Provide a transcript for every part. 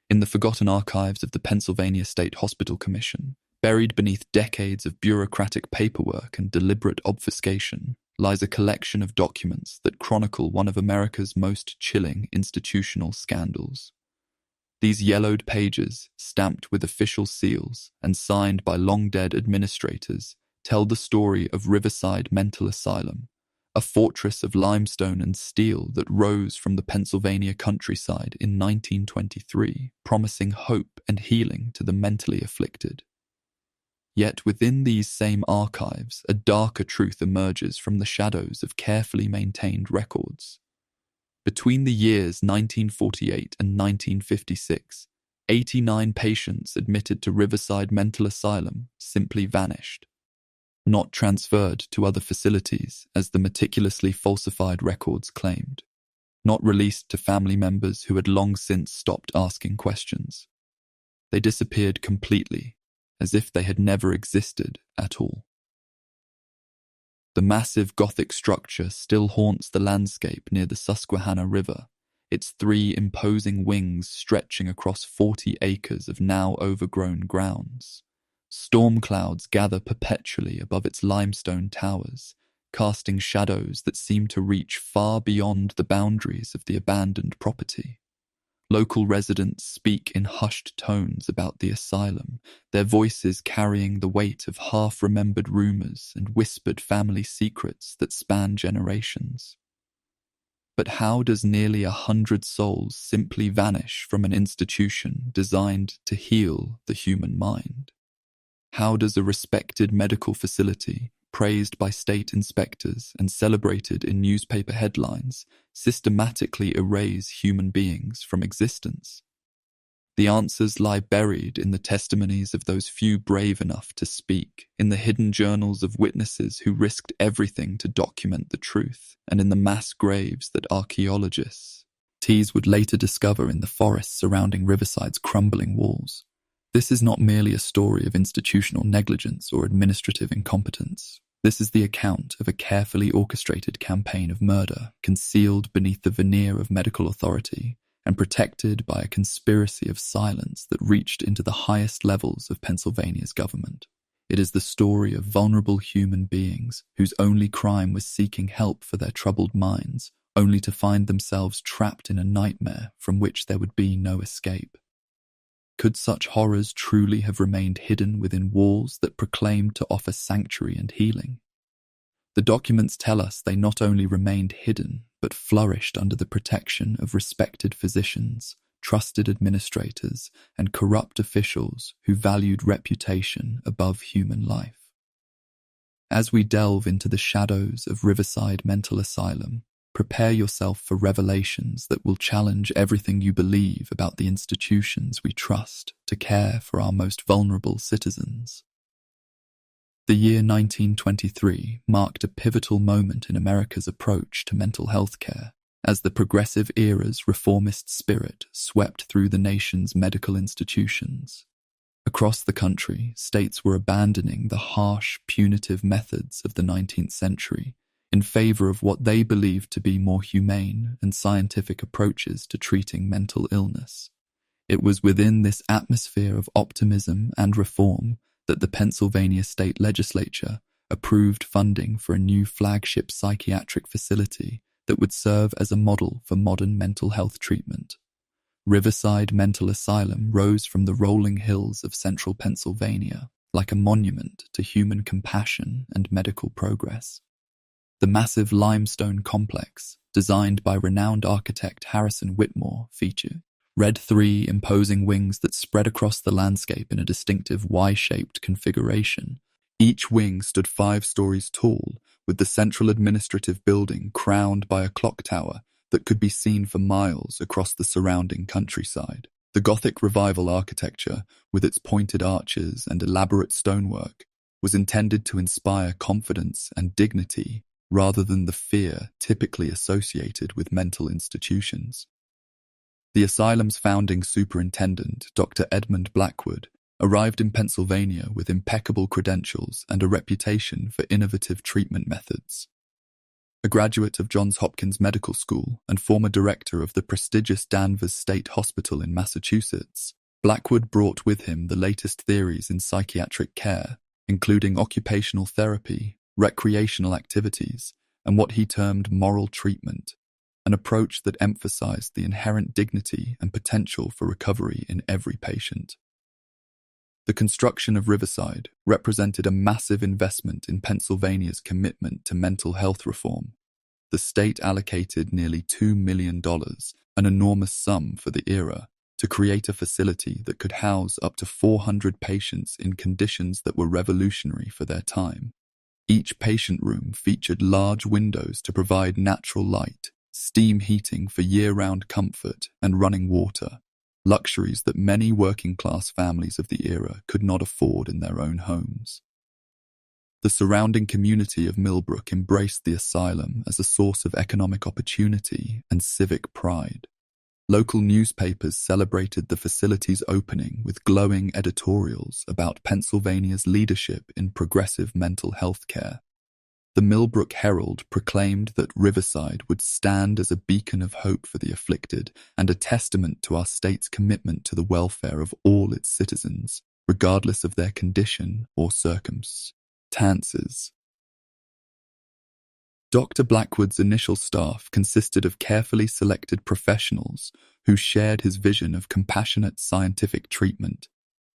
In the forgotten archives of the Pennsylvania State Hospital Commission, buried beneath decades of bureaucratic paperwork and deliberate obfuscation, lies a collection of documents that chronicle one of America's most chilling institutional scandals. These yellowed pages, stamped with official seals and signed by long-dead administrators, tell the story of Riverside Mental Asylum, a fortress of limestone and steel that rose from the Pennsylvania countryside in 1923, promising hope and healing to the mentally afflicted. Yet within these same archives, a darker truth emerges from the shadows of carefully maintained records. Between the years 1948 and 1956, 89 patients admitted to Riverside Mental Asylum simply vanished. Not transferred to other facilities, as the meticulously falsified records claimed. Not released to family members who had long since stopped asking questions. They disappeared completely, as if they had never existed at all. The massive Gothic structure still haunts the landscape near the Susquehanna River, its 3 imposing wings stretching across 40 acres of now overgrown grounds. Storm clouds gather perpetually above its limestone towers, casting shadows that seem to reach far beyond the boundaries of the abandoned property. Local residents speak in hushed tones about the asylum, their voices carrying the weight of half-remembered rumors and whispered family secrets that span generations. But how does nearly 100 souls simply vanish from an institution designed to heal the human mind? How does a respected medical facility, praised by state inspectors and celebrated in newspaper headlines, systematically erase human beings from existence? The answers lie buried in the testimonies of those few brave enough to speak, in the hidden journals of witnesses who risked everything to document the truth, and in the mass graves that archaeologists would later discover in the forests surrounding Riverside's crumbling walls. This is not merely a story of institutional negligence or administrative incompetence. This is the account of a carefully orchestrated campaign of murder, concealed beneath the veneer of medical authority and protected by a conspiracy of silence that reached into the highest levels of Pennsylvania's government. It is the story of vulnerable human beings whose only crime was seeking help for their troubled minds, only to find themselves trapped in a nightmare from which there would be no escape. Could such horrors truly have remained hidden within walls that proclaimed to offer sanctuary and healing? The documents tell us they not only remained hidden, but flourished under the protection of respected physicians, trusted administrators, and corrupt officials who valued reputation above human life. As we delve into the shadows of Riverside Mental Asylum, prepare yourself for revelations that will challenge everything you believe about the institutions we trust to care for our most vulnerable citizens. The year 1923 marked a pivotal moment in America's approach to mental health care, as the Progressive era's reformist spirit swept through the nation's medical institutions. Across the country, states were abandoning the harsh, punitive methods of the 19th century in favor of what they believed to be more humane and scientific approaches to treating mental illness. It was within this atmosphere of optimism and reform that the Pennsylvania state legislature approved funding for a new flagship psychiatric facility that would serve as a model for modern mental health treatment. Riverside Mental Asylum rose from the rolling hills of central Pennsylvania like a monument to human compassion and medical progress. The massive limestone complex, designed by renowned architect Harrison Whitmore, featured red 3 imposing wings that spread across the landscape in a distinctive Y-shaped configuration. Each wing stood 5 stories tall, with the central administrative building crowned by a clock tower that could be seen for miles across the surrounding countryside. The Gothic Revival architecture, with its pointed arches and elaborate stonework, was intended to inspire confidence and dignity rather than the fear typically associated with mental institutions. The asylum's founding superintendent, Dr. Edmund Blackwood, arrived in Pennsylvania with impeccable credentials and a reputation for innovative treatment methods. A graduate of Johns Hopkins Medical School and former director of the prestigious Danvers State Hospital in Massachusetts, Blackwood brought with him the latest theories in psychiatric care, including occupational therapy, recreational activities, and what he termed moral treatment, an approach that emphasized the inherent dignity and potential for recovery in every patient. The construction of Riverside represented a massive investment in Pennsylvania's commitment to mental health reform. The state allocated nearly $2 million, an enormous sum for the era, to create a facility that could house up to 400 patients in conditions that were revolutionary for their time. Each patient room featured large windows to provide natural light, steam heating for year-round comfort, and running water, luxuries that many working-class families of the era could not afford in their own homes. The surrounding community of Millbrook embraced the asylum as a source of economic opportunity and civic pride. Local newspapers celebrated the facility's opening with glowing editorials about Pennsylvania's leadership in progressive mental health care. The Millbrook Herald proclaimed that Riverside would stand as a beacon of hope for the afflicted and a testament to our state's commitment to the welfare of all its citizens, regardless of their condition or circumstances. Dr. Blackwood's initial staff consisted of carefully selected professionals who shared his vision of compassionate scientific treatment.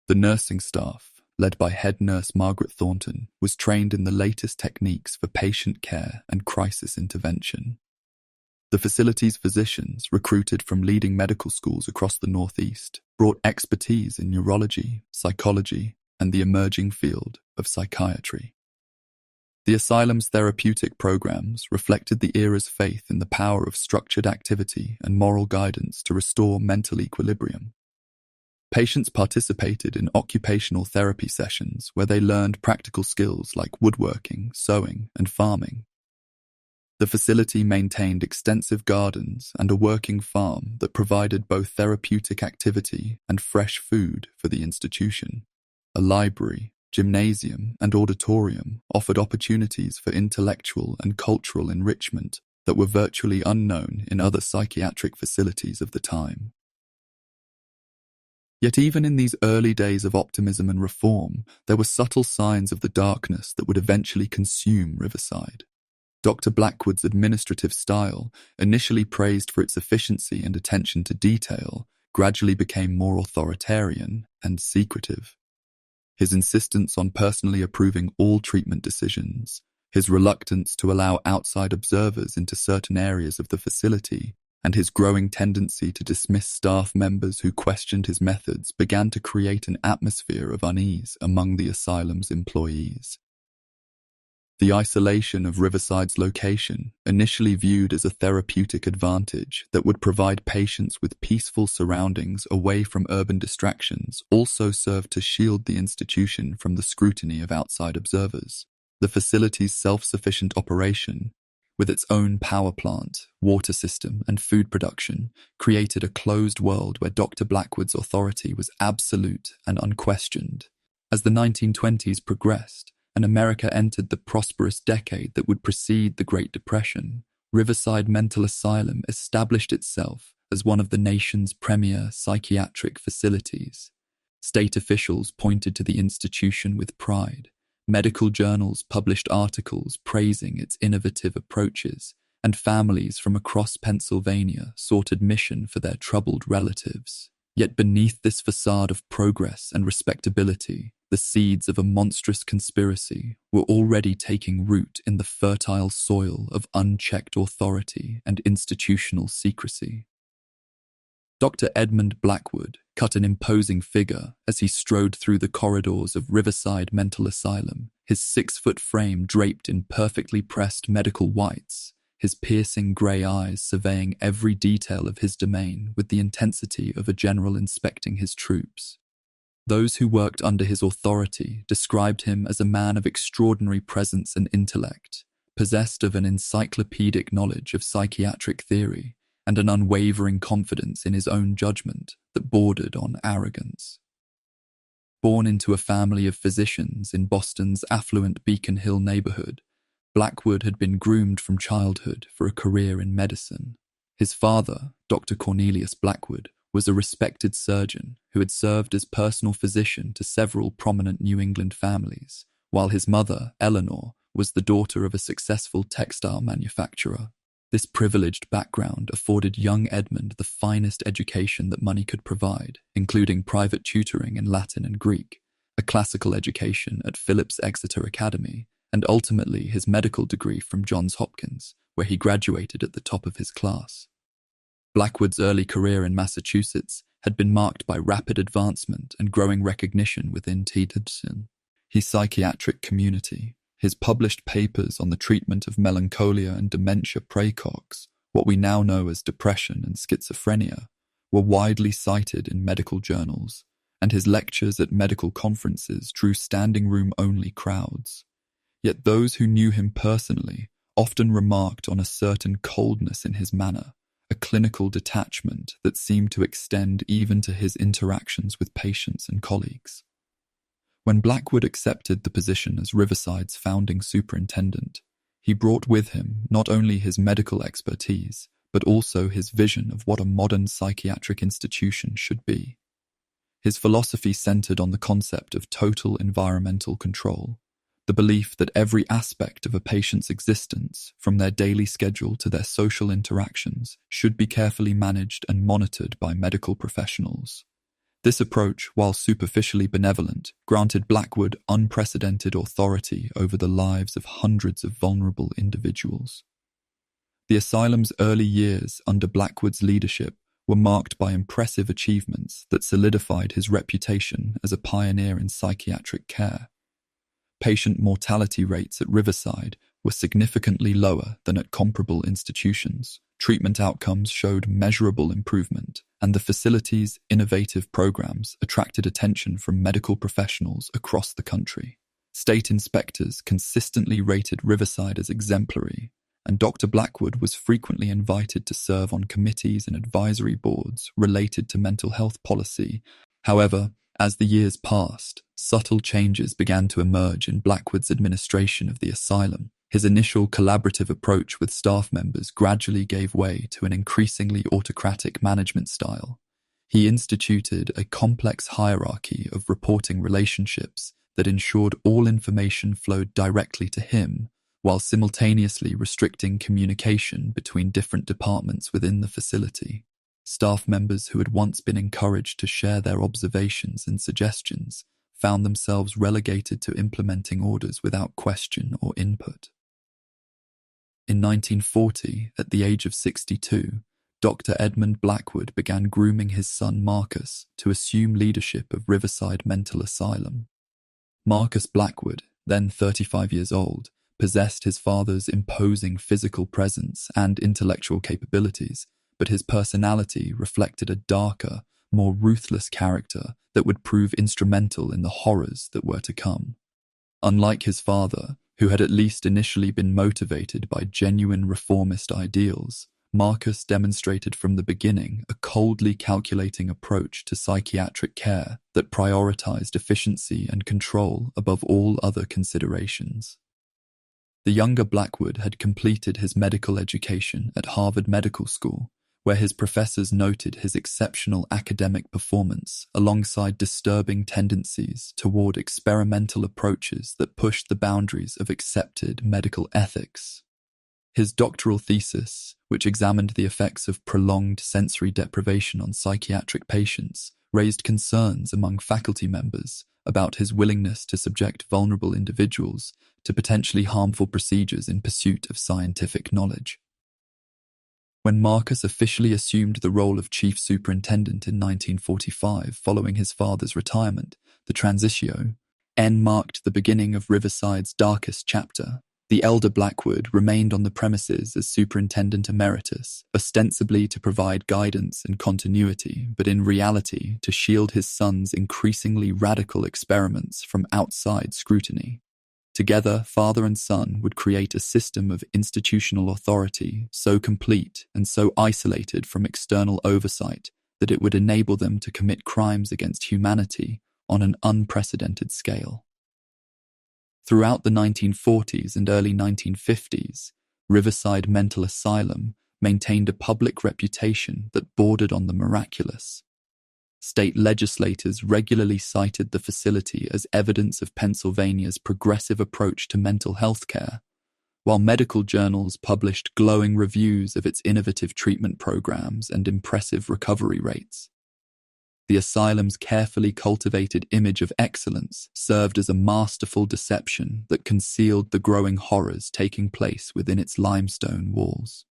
The nursing staff, led by head nurse Margaret Thornton, was trained in the latest techniques for patient care and crisis intervention. The facility's physicians, recruited from leading medical schools across the Northeast, brought expertise in neurology, psychology, and the emerging field of psychiatry. The asylum's therapeutic programs reflected the era's faith in the power of structured activity and moral guidance to restore mental equilibrium. Patients participated in occupational therapy sessions where they learned practical skills like woodworking, sewing, and farming. The facility maintained extensive gardens and a working farm that provided both therapeutic activity and fresh food for the institution. A library, gymnasium, and auditorium offered opportunities for intellectual and cultural enrichment that were virtually unknown in other psychiatric facilities of the time. Yet even in these early days of optimism and reform, there were subtle signs of the darkness that would eventually consume Riverside. Dr. Blackwood's administrative style, initially praised for its efficiency and attention to detail, gradually became more authoritarian and secretive. His insistence on personally approving all treatment decisions, his reluctance to allow outside observers into certain areas of the facility, and his growing tendency to dismiss staff members who questioned his methods began to create an atmosphere of unease among the asylum's employees. The isolation of Riverside's location, initially viewed as a therapeutic advantage that would provide patients with peaceful surroundings away from urban distractions, also served to shield the institution from the scrutiny of outside observers. The facility's self-sufficient operation, with its own power plant, water system, and food production, created a closed world where Dr. Blackwood's authority was absolute and unquestioned. As the 1920s progressed, and America entered the prosperous decade that would precede the Great Depression, Riverside Mental Asylum established itself as one of the nation's premier psychiatric facilities. State officials pointed to the institution with pride. Medical journals published articles praising its innovative approaches, and families from across Pennsylvania sought admission for their troubled relatives. Yet beneath this facade of progress and respectability, the seeds of a monstrous conspiracy were already taking root in the fertile soil of unchecked authority and institutional secrecy. Dr. Edmund Blackwood cut an imposing figure as he strode through the corridors of Riverside Mental Asylum, his 6-foot frame draped in perfectly pressed medical whites, his piercing grey eyes surveying every detail of his domain with the intensity of a general inspecting his troops. Those who worked under his authority described him as a man of extraordinary presence and intellect, possessed of an encyclopedic knowledge of psychiatric theory and an unwavering confidence in his own judgment that bordered on arrogance. Born into a family of physicians in Boston's affluent Beacon Hill neighborhood, Blackwood had been groomed from childhood for a career in medicine. His father, Dr. Cornelius Blackwood, was a respected surgeon who had served as personal physician to several prominent New England families, while his mother, Eleanor, was the daughter of a successful textile manufacturer. This privileged background afforded young Edmund the finest education that money could provide, including private tutoring in Latin and Greek, a classical education at Phillips Exeter Academy, and ultimately his medical degree from Johns Hopkins, where he graduated at the top of his class. Blackwood's early career in Massachusetts had been marked by rapid advancement and growing recognition within his psychiatric community. His published papers on the treatment of melancholia and dementia praecox, what we now know as depression and schizophrenia, were widely cited in medical journals, and his lectures at medical conferences drew standing room-only crowds. Yet those who knew him personally often remarked on a certain coldness in his manner, a clinical detachment that seemed to extend even to his interactions with patients and colleagues. When Blackwood accepted the position as Riverside's founding superintendent, he brought with him not only his medical expertise, but also his vision of what a modern psychiatric institution should be. His philosophy centered on the concept of total environmental control, the belief that every aspect of a patient's existence, from their daily schedule to their social interactions, should be carefully managed and monitored by medical professionals. This approach, while superficially benevolent, granted Blackwood unprecedented authority over the lives of hundreds of vulnerable individuals. The asylum's early years under Blackwood's leadership were marked by impressive achievements that solidified his reputation as a pioneer in psychiatric care. Patient mortality rates at Riverside were significantly lower than at comparable institutions. Treatment outcomes showed measurable improvement, and the facility's innovative programs attracted attention from medical professionals across the country. State inspectors consistently rated Riverside as exemplary, and Dr. Blackwood was frequently invited to serve on committees and advisory boards related to mental health policy. However, as the years passed, subtle changes began to emerge in Blackwood's administration of the asylum. His initial collaborative approach with staff members gradually gave way to an increasingly autocratic management style. He instituted a complex hierarchy of reporting relationships that ensured all information flowed directly to him, while simultaneously restricting communication between different departments within the facility. Staff members who had once been encouraged to share their observations and suggestions found themselves relegated to implementing orders without question or input. In 1940, at the age of 62, Dr. Edmund Blackwood began grooming his son Marcus to assume leadership of Riverside Mental Asylum. Marcus Blackwood, then 35 years old, possessed his father's imposing physical presence and intellectual capabilities, but his personality reflected a darker, more ruthless character that would prove instrumental in the horrors that were to come. Unlike his father, who had at least initially been motivated by genuine reformist ideals, Marcus demonstrated from the beginning a coldly calculating approach to psychiatric care that prioritized efficiency and control above all other considerations. The younger Blackwood had completed his medical education at Harvard Medical School, where his professors noted his exceptional academic performance alongside disturbing tendencies toward experimental approaches that pushed the boundaries of accepted medical ethics. His doctoral thesis, which examined the effects of prolonged sensory deprivation on psychiatric patients, raised concerns among faculty members about his willingness to subject vulnerable individuals to potentially harmful procedures in pursuit of scientific knowledge. When Marcus officially assumed the role of chief superintendent in 1945 following his father's retirement, the transitio marked the beginning of Riverside's darkest chapter. The elder Blackwood remained on the premises as superintendent emeritus, ostensibly to provide guidance and continuity, but in reality to shield his son's increasingly radical experiments from outside scrutiny. Together, father and son would create a system of institutional authority so complete and so isolated from external oversight that it would enable them to commit crimes against humanity on an unprecedented scale. Throughout the 1940s and early 1950s, Riverside Mental Asylum maintained a public reputation that bordered on the miraculous. State legislators regularly cited the facility as evidence of Pennsylvania's progressive approach to mental health care, while medical journals published glowing reviews of its innovative treatment programs and impressive recovery rates. The asylum's carefully cultivated image of excellence served as a masterful deception that concealed the growing horrors taking place within its limestone walls.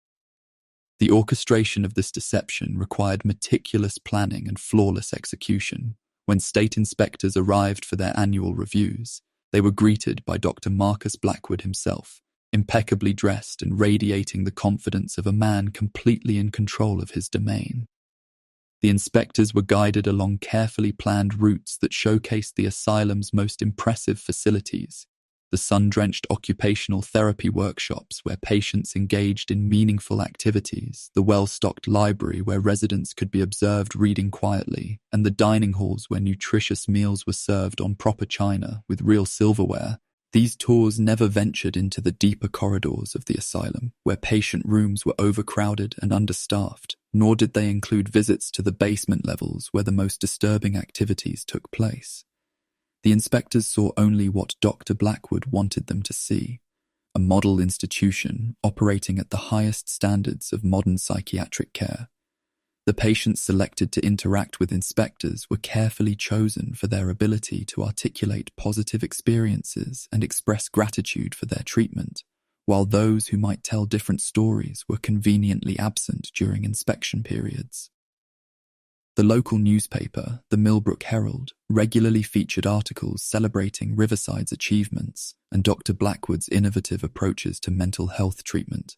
The orchestration of this deception required meticulous planning and flawless execution. When state inspectors arrived for their annual reviews, they were greeted by Dr. Marcus Blackwood himself, impeccably dressed and radiating the confidence of a man completely in control of his domain. The inspectors were guided along carefully planned routes that showcased the asylum's most impressive facilities, the sun-drenched occupational therapy workshops where patients engaged in meaningful activities, the well-stocked library where residents could be observed reading quietly, and the dining halls where nutritious meals were served on proper china with real silverware. These tours never ventured into the deeper corridors of the asylum, where patient rooms were overcrowded and understaffed, nor did they include visits to the basement levels where the most disturbing activities took place. The inspectors saw only what Dr. Blackwood wanted them to see, a model institution operating at the highest standards of modern psychiatric care. The patients selected to interact with inspectors were carefully chosen for their ability to articulate positive experiences and express gratitude for their treatment, while those who might tell different stories were conveniently absent during inspection periods. The local newspaper, the Millbrook Herald, regularly featured articles celebrating Riverside's achievements and Dr. Blackwood's innovative approaches to mental health treatment.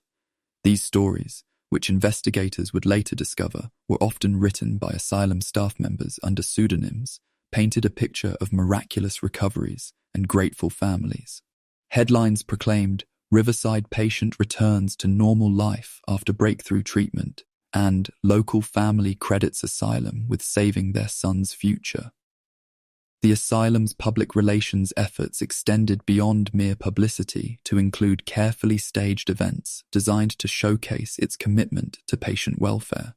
These stories, which investigators would later discover were often written by asylum staff members under pseudonyms, painted a picture of miraculous recoveries and grateful families. Headlines proclaimed, "Riverside patient returns to normal life after breakthrough treatment," and "Local family credits asylum with saving their son's future." The asylum's public relations efforts extended beyond mere publicity to include carefully staged events designed to showcase its commitment to patient welfare.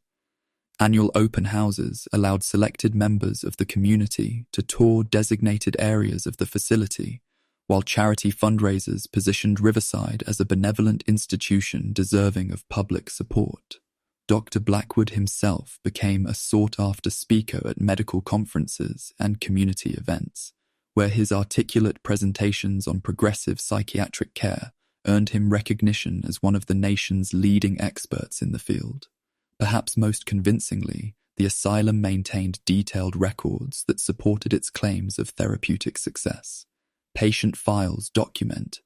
Annual open houses allowed selected members of the community to tour designated areas of the facility, while charity fundraisers positioned Riverside as a benevolent institution deserving of public support. Dr. Blackwood himself became a sought-after speaker at medical conferences and community events, where his articulate presentations on progressive psychiatric care earned him recognition as one of the nation's leading experts in the field. Perhaps most convincingly, the asylum maintained detailed records that supported its claims of therapeutic success. Patient files document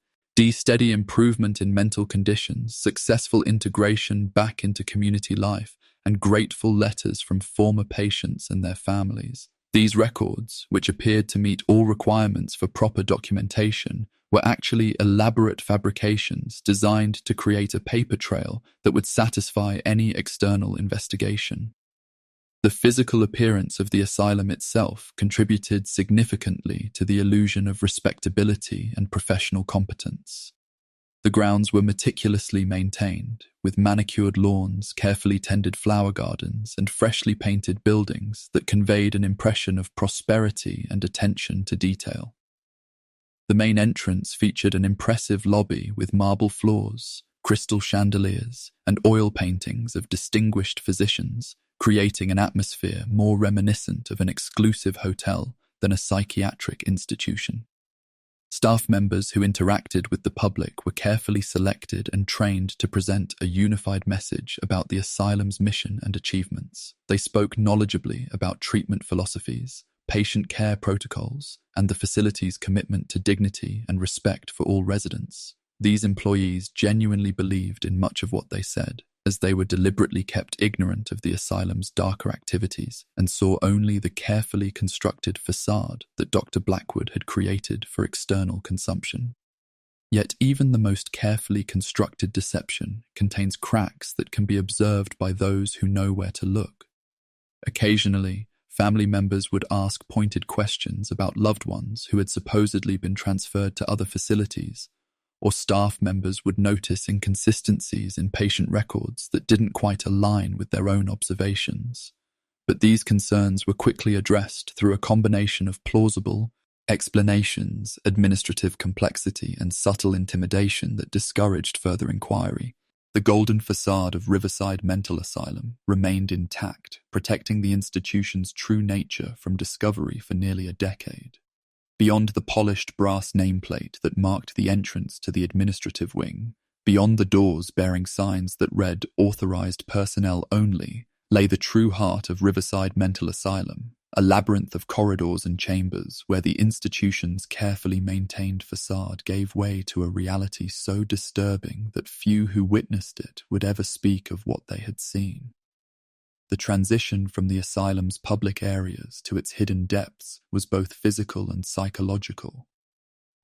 steady improvement in mental conditions, successful integration back into community life, and grateful letters from former patients and their families. These records, which appeared to meet all requirements for proper documentation, were actually elaborate fabrications designed to create a paper trail that would satisfy any external investigation. The physical appearance of the asylum itself contributed significantly to the illusion of respectability and professional competence. The grounds were meticulously maintained, with manicured lawns, carefully tended flower gardens, and freshly painted buildings that conveyed an impression of prosperity and attention to detail. The main entrance featured an impressive lobby with marble floors, crystal chandeliers, and oil paintings of distinguished physicians, creating an atmosphere more reminiscent of an exclusive hotel than a psychiatric institution. Staff members who interacted with the public were carefully selected and trained to present a unified message about the asylum's mission and achievements. They spoke knowledgeably about treatment philosophies, patient care protocols, and the facility's commitment to dignity and respect for all residents. These employees genuinely believed in much of what they said, as they were deliberately kept ignorant of the asylum's darker activities and saw only the carefully constructed facade that Dr. Blackwood had created for external consumption. Yet even the most carefully constructed deception contains cracks that can be observed by those who know where to look. Occasionally, Family members would ask pointed questions about loved ones who had supposedly been transferred to other facilities, or staff members would notice inconsistencies in patient records that didn't quite align with their own observations. But these concerns were quickly addressed through a combination of plausible explanations, administrative complexity, and subtle intimidation that discouraged further inquiry. The golden facade of Riverside Mental Asylum remained intact, protecting the institution's true nature from discovery for nearly a decade. Beyond the polished brass nameplate that marked the entrance to the administrative wing, beyond the doors bearing signs that read "Authorized Personnel Only," lay the true heart of Riverside Mental Asylum, a labyrinth of corridors and chambers where the institution's carefully maintained facade gave way to a reality so disturbing that few who witnessed it would ever speak of what they had seen. The transition from the asylum's public areas to its hidden depths was both physical and psychological.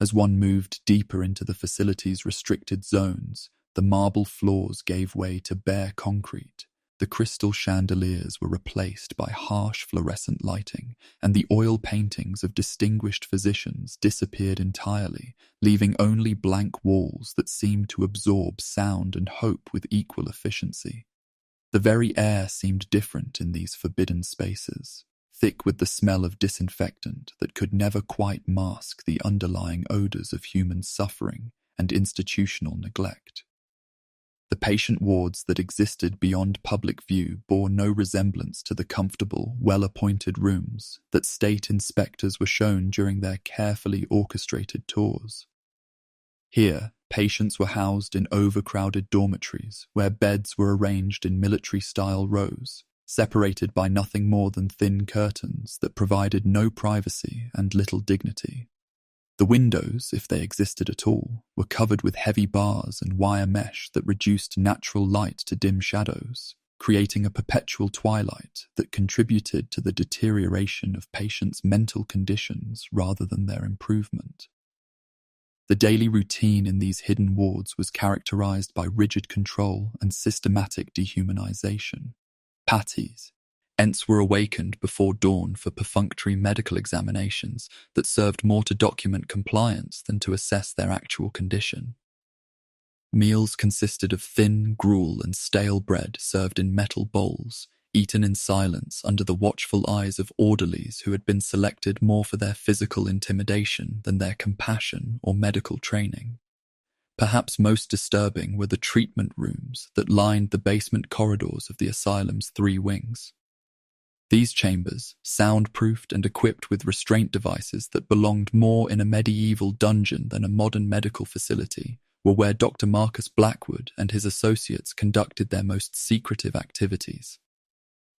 As one moved deeper into the facility's restricted zones, the marble floors gave way to bare concrete. The crystal chandeliers were replaced by harsh fluorescent lighting, and the oil paintings of distinguished physicians disappeared entirely, leaving only blank walls that seemed to absorb sound and hope with equal efficiency. The very air seemed different in these forbidden spaces, thick with the smell of disinfectant that could never quite mask the underlying odors of human suffering and institutional neglect. The patient wards that existed beyond public view bore no resemblance to the comfortable, well-appointed rooms that state inspectors were shown during their carefully orchestrated tours. Here, patients were housed in overcrowded dormitories where beds were arranged in military-style rows, separated by nothing more than thin curtains that provided no privacy and little dignity. The windows, if they existed at all, were covered with heavy bars and wire mesh that reduced natural light to dim shadows, creating a perpetual twilight that contributed to the deterioration of patients' mental conditions rather than their improvement. The daily routine in these hidden wards was characterized by rigid control and systematic dehumanization. Patties, ents were awakened before dawn for perfunctory medical examinations that served more to document compliance than to assess their actual condition. Meals consisted of thin gruel and stale bread served in metal bowls, eaten in silence under the watchful eyes of orderlies who had been selected more for their physical intimidation than their compassion or medical training. Perhaps most disturbing were the treatment rooms that lined the basement corridors of the asylum's 3 wings. These chambers, soundproofed and equipped with restraint devices that belonged more in a medieval dungeon than a modern medical facility, were where Dr. Marcus Blackwood and his associates conducted their most secretive activities.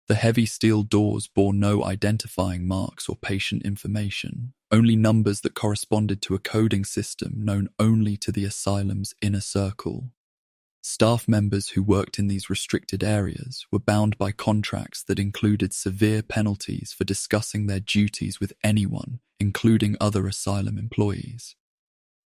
The heavy steel doors bore no identifying marks or patient information, only numbers that corresponded to a coding system known only to the asylum's inner circle. Staff members who worked in these restricted areas were bound by contracts that included severe penalties for discussing their duties with anyone, including other asylum employees.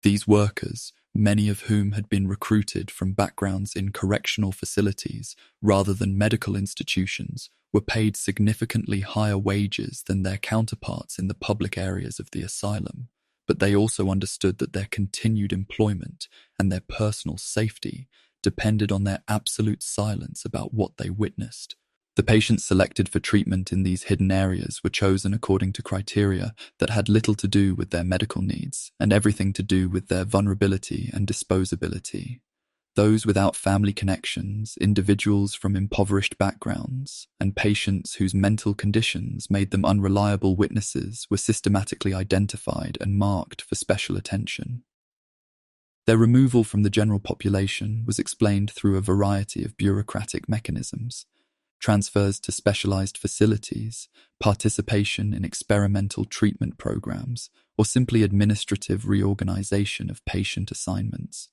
These workers, many of whom had been recruited from backgrounds in correctional facilities rather than medical institutions, were paid significantly higher wages than their counterparts in the public areas of the asylum, but they also understood that their continued employment and their personal safety depended on their absolute silence about what they witnessed. The patients selected for treatment in these hidden areas were chosen according to criteria that had little to do with their medical needs and everything to do with their vulnerability and disposability. Those without family connections, individuals from impoverished backgrounds, and patients whose mental conditions made them unreliable witnesses were systematically identified and marked for special attention. Their removal from the general population was explained through a variety of bureaucratic mechanisms: transfers to specialized facilities, participation in experimental treatment programs, or simply administrative reorganization of patient assignments.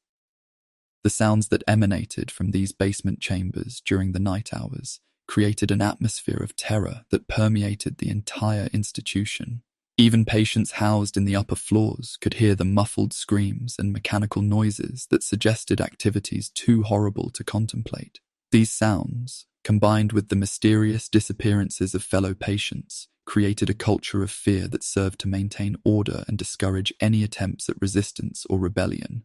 The sounds that emanated from these basement chambers during the night hours created an atmosphere of terror that permeated the entire institution. Even patients housed in the upper floors could hear the muffled screams and mechanical noises that suggested activities too horrible to contemplate. These sounds, combined with the mysterious disappearances of fellow patients, created a culture of fear that served to maintain order and discourage any attempts at resistance or rebellion.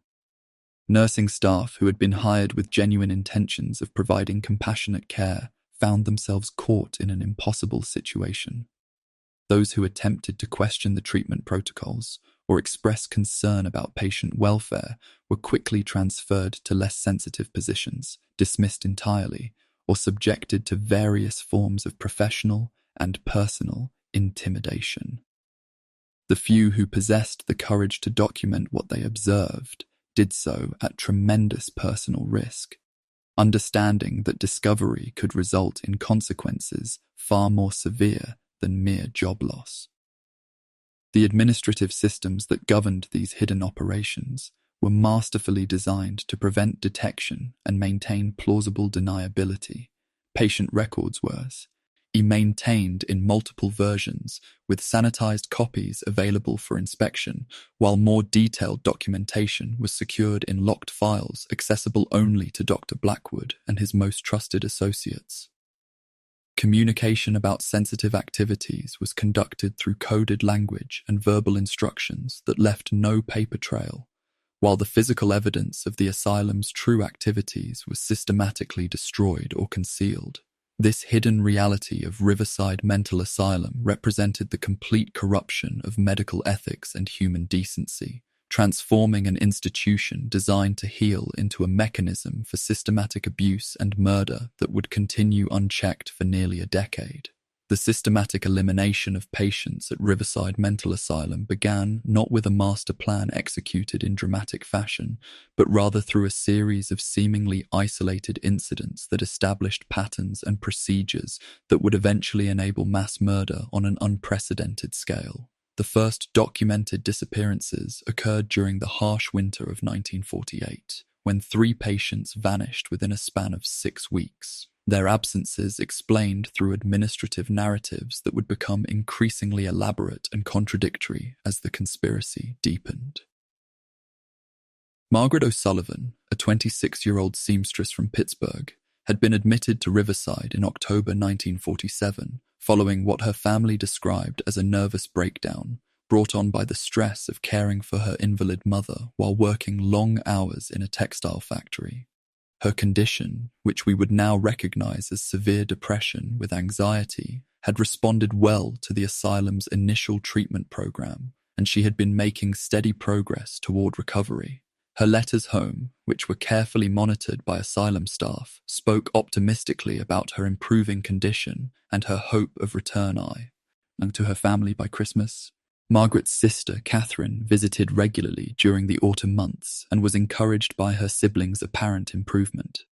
Nursing staff who had been hired with genuine intentions of providing compassionate care found themselves caught in an impossible situation. Those who attempted to question the treatment protocols or express concern about patient welfare were quickly transferred to less sensitive positions, dismissed entirely, or subjected to various forms of professional and personal intimidation. The few who possessed the courage to document what they observed did so at tremendous personal risk, understanding that discovery could result in consequences far more severe than mere job loss. The administrative systems that governed these hidden operations were masterfully designed to prevent detection and maintain plausible deniability. Patient records were maintained in multiple versions, with sanitized copies available for inspection, while more detailed documentation was secured in locked files accessible only to Dr. Blackwood and his most trusted associates. Communication about sensitive activities was conducted through coded language and verbal instructions that left no paper trail, while the physical evidence of the asylum's true activities was systematically destroyed or concealed. This hidden reality of Riverside Mental Asylum represented the complete corruption of medical ethics and human decency, transforming an institution designed to heal into a mechanism for systematic abuse and murder that would continue unchecked for nearly a decade. The systematic elimination of patients at Riverside Mental Asylum began not with a master plan executed in dramatic fashion, but rather through a series of seemingly isolated incidents that established patterns and procedures that would eventually enable mass murder on an unprecedented scale. The first documented disappearances occurred during the harsh winter of 1948, when 3 patients vanished within a span of 6 weeks. Their absences explained through administrative narratives that would become increasingly elaborate and contradictory as the conspiracy deepened. Margaret O'Sullivan, a 26-year-old seamstress from Pittsburgh, had been admitted to Riverside in October 1947 following what her family described as a nervous breakdown brought on by the stress of caring for her invalid mother while working long hours in a textile factory. Her condition, which we would now recognize as severe depression with anxiety, had responded well to the asylum's initial treatment program, and she had been making steady progress toward recovery. Her letters home, which were carefully monitored by asylum staff, spoke optimistically about her improving condition and her hope of return to her family by Christmas. Margaret's sister, Catherine, visited regularly during the autumn months and was encouraged by her siblings' apparent improvement.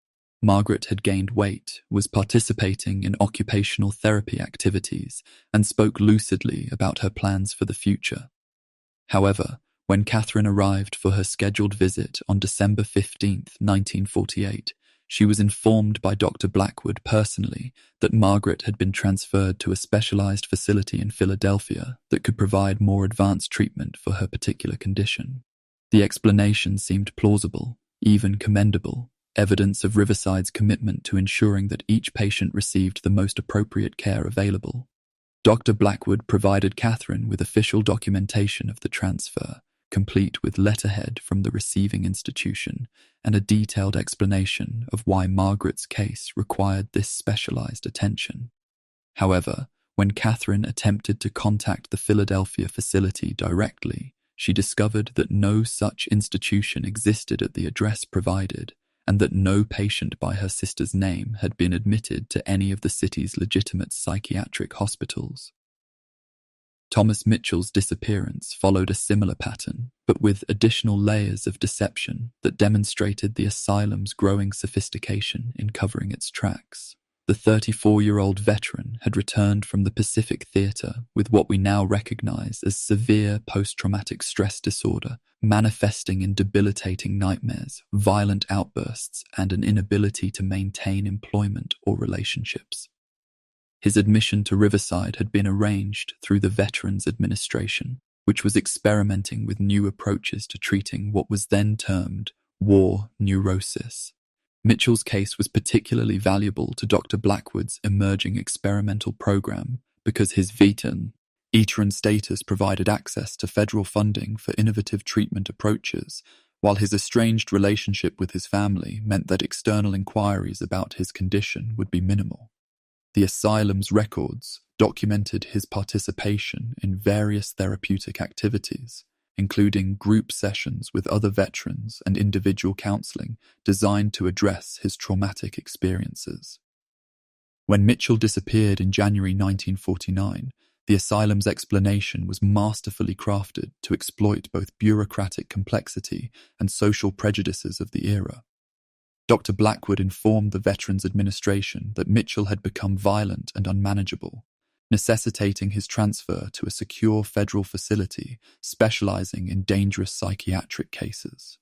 Margaret had gained weight, was participating in occupational therapy activities, and spoke lucidly about her plans for the future. However, when Catherine arrived for her scheduled visit on December 15, 1948, she was informed by Dr. Blackwood personally that Margaret had been transferred to a specialized facility in Philadelphia that could provide more advanced treatment for her particular condition. The explanation seemed plausible, even commendable, evidence of Riverside's commitment to ensuring that each patient received the most appropriate care available. Dr. Blackwood provided Catherine with official documentation of the transfer, complete with letterhead from the receiving institution and a detailed explanation of why Margaret's case required this specialized attention. However, when Catherine attempted to contact the Philadelphia facility directly, she discovered that no such institution existed at the address provided, and that no patient by her sister's name had been admitted to any of the city's legitimate psychiatric hospitals. Thomas Mitchell's disappearance followed a similar pattern, but with additional layers of deception that demonstrated the asylum's growing sophistication in covering its tracks. The 34-year-old veteran had returned from the Pacific Theater with what we now recognize as severe post-traumatic stress disorder, manifesting in debilitating nightmares, violent outbursts, and an inability to maintain employment or relationships. His admission to Riverside had been arranged through the Veterans Administration, which was experimenting with new approaches to treating what was then termed war neurosis. Mitchell's case was particularly valuable to Dr. Blackwood's emerging experimental program because his veteran status provided access to federal funding for innovative treatment approaches, while his estranged relationship with his family meant that external inquiries about his condition would be minimal. The asylum's records documented his participation in various therapeutic activities, including group sessions with other veterans and individual counseling designed to address his traumatic experiences. When Mitchell disappeared in January 1949, the asylum's explanation was masterfully crafted to exploit both bureaucratic complexity and social prejudices of the era. Dr. Blackwood informed the Veterans Administration that Mitchell had become violent and unmanageable, necessitating his transfer to a secure federal facility specializing in dangerous psychiatric cases.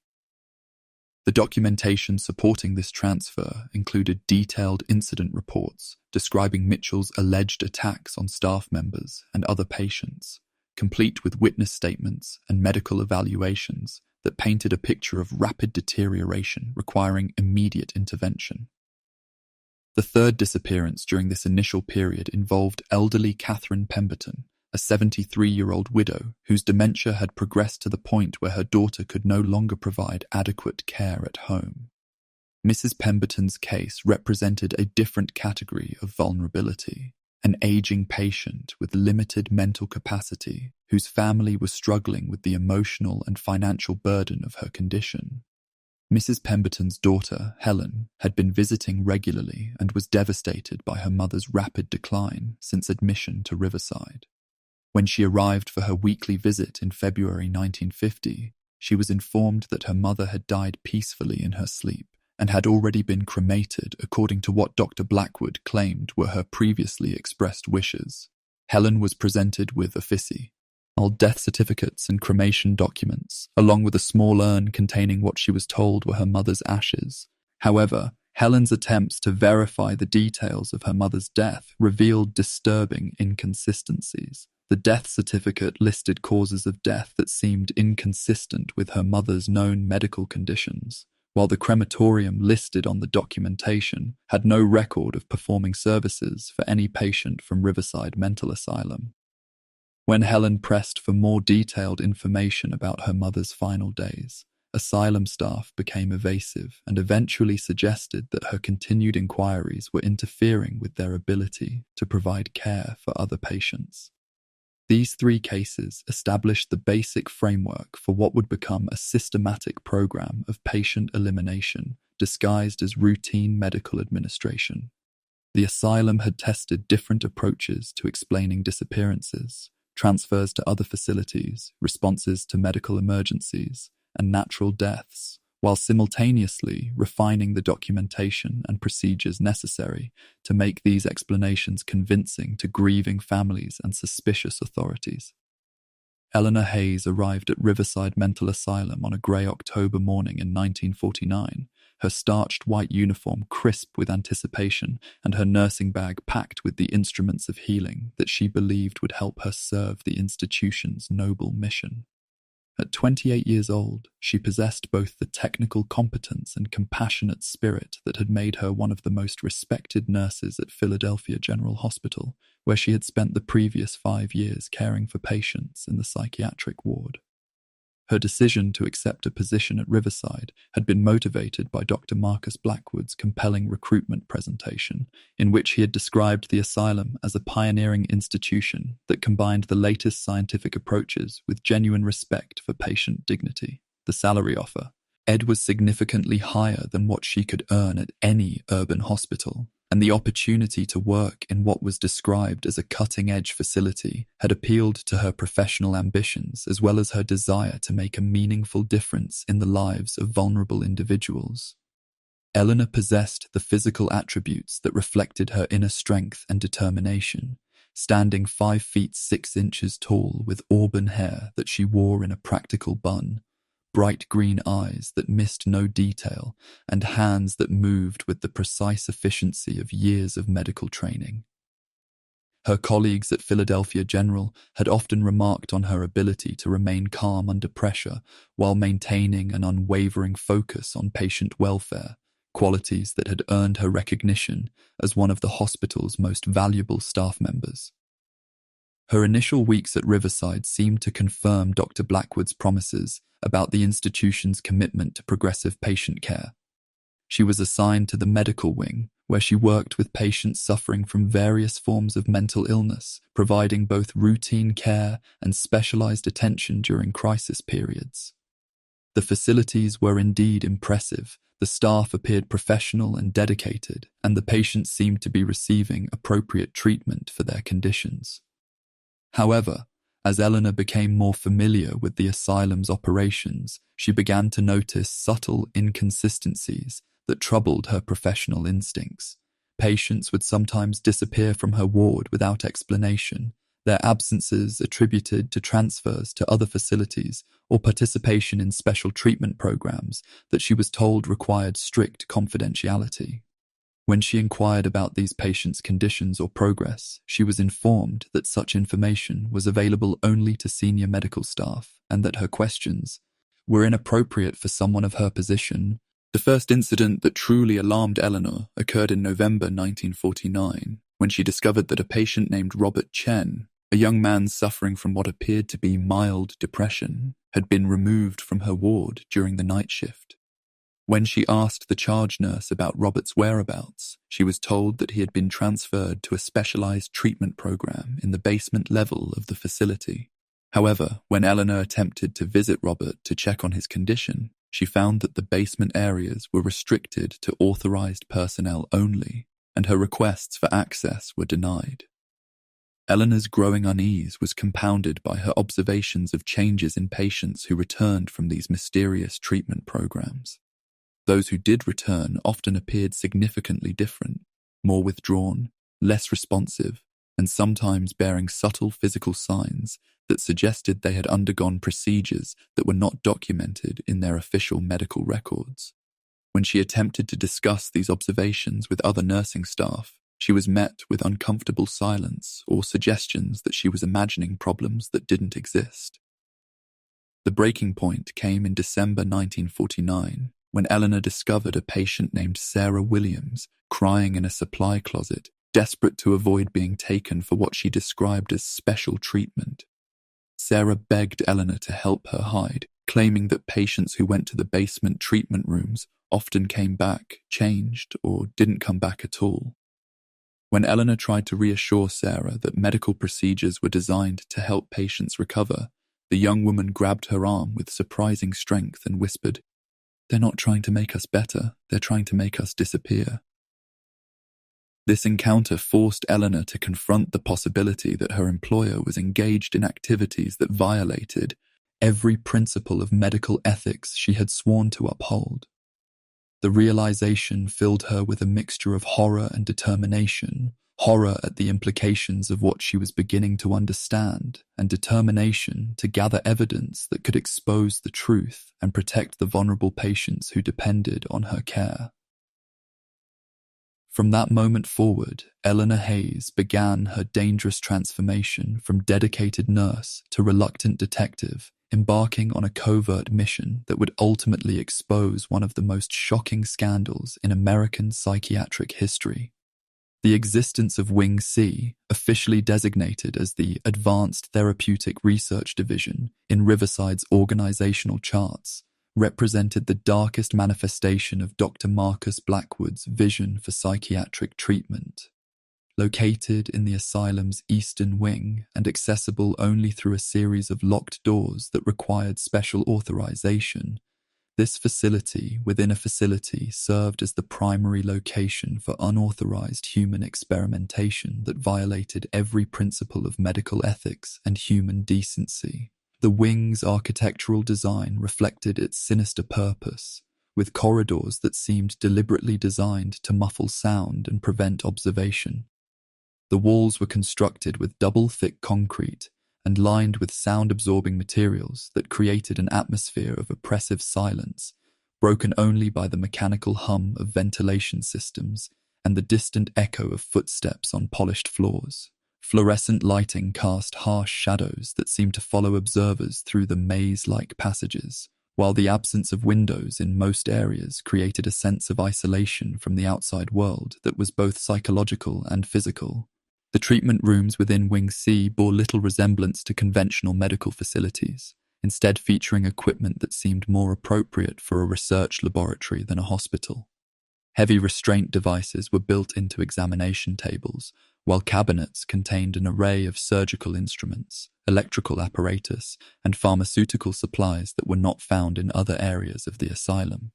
The documentation supporting this transfer included detailed incident reports describing Mitchell's alleged attacks on staff members and other patients, complete with witness statements and medical evaluations that painted a picture of rapid deterioration requiring immediate intervention. The third disappearance during this initial period involved elderly Catherine Pemberton, a 73-year-old widow whose dementia had progressed to the point where her daughter could no longer provide adequate care at home. Mrs. Pemberton's case represented a different category of vulnerability, an aging patient with limited mental capacity whose family was struggling with the emotional and financial burden of her condition. Mrs. Pemberton's daughter, Helen, had been visiting regularly and was devastated by her mother's rapid decline since admission to Riverside. When she arrived for her weekly visit in February 1950, she was informed that her mother had died peacefully in her sleep and had already been cremated according to what Dr. Blackwood claimed were her previously expressed wishes. Helen was presented with offici, old death certificates and cremation documents, along with a small urn containing what she was told were her mother's ashes. However, Helen's attempts to verify the details of her mother's death revealed disturbing inconsistencies. The death certificate listed causes of death that seemed inconsistent with her mother's known medical conditions, while the crematorium listed on the documentation had no record of performing services for any patient from Riverside Mental Asylum. When Helen pressed for more detailed information about her mother's final days, asylum staff became evasive and eventually suggested that her continued inquiries were interfering with their ability to provide care for other patients. These three cases established the basic framework for what would become a systematic program of patient elimination disguised as routine medical administration. The asylum had tested different approaches to explaining disappearances, transfers to other facilities, responses to medical emergencies, and natural deaths, while simultaneously refining the documentation and procedures necessary to make these explanations convincing to grieving families and suspicious authorities. Eleanor Hayes arrived at Riverside Mental Asylum on a grey October morning in 1949, her starched white uniform crisp with anticipation and her nursing bag packed with the instruments of healing that she believed would help her serve the institution's noble mission. At 28 years old, she possessed both the technical competence and compassionate spirit that had made her one of the most respected nurses at Philadelphia General Hospital, where she had spent the previous 5 years caring for patients in the psychiatric ward. Her decision to accept a position at Riverside had been motivated by Dr. Marcus Blackwood's compelling recruitment presentation, in which he had described the asylum as a pioneering institution that combined the latest scientific approaches with genuine respect for patient dignity. The salary offer, Ed, was significantly higher than what she could earn at any urban hospital, and the opportunity to work in what was described as a cutting-edge facility had appealed to her professional ambitions as well as her desire to make a meaningful difference in the lives of vulnerable individuals. Eleanor possessed the physical attributes that reflected her inner strength and determination, standing 5 feet 6 inches tall with auburn hair that she wore in a practical bun, bright green eyes that missed no detail, and hands that moved with the precise efficiency of years of medical training. Her colleagues at Philadelphia General had often remarked on her ability to remain calm under pressure while maintaining an unwavering focus on patient welfare, qualities that had earned her recognition as one of the hospital's most valuable staff members. Her initial weeks at Riverside seemed to confirm Dr. Blackwood's promises about the institution's commitment to progressive patient care. She was assigned to the medical wing, where she worked with patients suffering from various forms of mental illness, providing both routine care and specialized attention during crisis periods. The facilities were indeed impressive. The staff appeared professional and dedicated, and the patients seemed to be receiving appropriate treatment for their conditions. However, as Eleanor became more familiar with the asylum's operations, she began to notice subtle inconsistencies that troubled her professional instincts. Patients would sometimes disappear from her ward without explanation, their absences attributed to transfers to other facilities or participation in special treatment programs that she was told required strict confidentiality. When she inquired about these patients' conditions or progress, she was informed that such information was available only to senior medical staff and that her questions were inappropriate for someone of her position. The first incident that truly alarmed Eleanor occurred in November 1949, when she discovered that a patient named Robert Chen, a young man suffering from what appeared to be mild depression, had been removed from her ward during the night shift. When she asked the charge nurse about Robert's whereabouts, she was told that he had been transferred to a specialized treatment program in the basement level of the facility. However, when Eleanor attempted to visit Robert to check on his condition, she found that the basement areas were restricted to authorized personnel only, and her requests for access were denied. Eleanor's growing unease was compounded by her observations of changes in patients who returned from these mysterious treatment programs. Those who did return often appeared significantly different, more withdrawn, less responsive, and sometimes bearing subtle physical signs that suggested they had undergone procedures that were not documented in their official medical records. When she attempted to discuss these observations with other nursing staff, she was met with uncomfortable silence or suggestions that she was imagining problems that didn't exist. The breaking point came in December 1949, when Eleanor discovered a patient named Sarah Williams crying in a supply closet, desperate to avoid being taken for what she described as special treatment. Sarah begged Eleanor to help her hide, claiming that patients who went to the basement treatment rooms often came back, changed, or didn't come back at all. When Eleanor tried to reassure Sarah that medical procedures were designed to help patients recover, the young woman grabbed her arm with surprising strength and whispered, "They're not trying to make us better, they're trying to make us disappear." This encounter forced Eleanor to confront the possibility that her employer was engaged in activities that violated every principle of medical ethics she had sworn to uphold. The realization filled her with a mixture of horror and determination, horror at the implications of what she was beginning to understand, and determination to gather evidence that could expose the truth and protect the vulnerable patients who depended on her care. From that moment forward, Eleanor Hayes began her dangerous transformation from dedicated nurse to reluctant detective, embarking on a covert mission that would ultimately expose one of the most shocking scandals in American psychiatric history. The existence of Wing C, officially designated as the Advanced Therapeutic Research Division in Riverside's organizational charts, represented the darkest manifestation of Dr. Marcus Blackwood's vision for psychiatric treatment. Located in the asylum's eastern wing and accessible only through a series of locked doors that required special authorization, this facility within a facility served as the primary location for unauthorized human experimentation that violated every principle of medical ethics and human decency. The wing's architectural design reflected its sinister purpose, with corridors that seemed deliberately designed to muffle sound and prevent observation. The walls were constructed with double-thick concrete and lined with sound-absorbing materials that created an atmosphere of oppressive silence, broken only by the mechanical hum of ventilation systems and the distant echo of footsteps on polished floors. Fluorescent lighting cast harsh shadows that seemed to follow observers through the maze-like passages, while the absence of windows in most areas created a sense of isolation from the outside world that was both psychological and physical. The treatment rooms within Wing C bore little resemblance to conventional medical facilities, instead featuring equipment that seemed more appropriate for a research laboratory than a hospital. Heavy restraint devices were built into examination tables, while cabinets contained an array of surgical instruments, electrical apparatus, and pharmaceutical supplies that were not found in other areas of the asylum.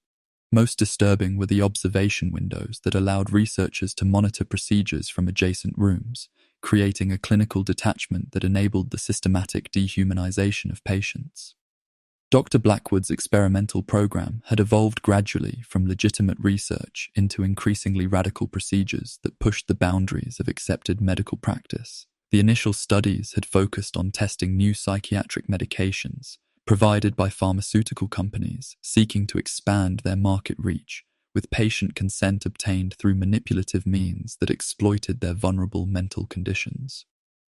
Most disturbing were the observation windows that allowed researchers to monitor procedures from adjacent rooms, creating a clinical detachment that enabled the systematic dehumanization of patients. Dr. Blackwood's experimental program had evolved gradually from legitimate research into increasingly radical procedures that pushed the boundaries of accepted medical practice. The initial studies had focused on testing new psychiatric medications provided by pharmaceutical companies seeking to expand their market reach, with patient consent obtained through manipulative means that exploited their vulnerable mental conditions.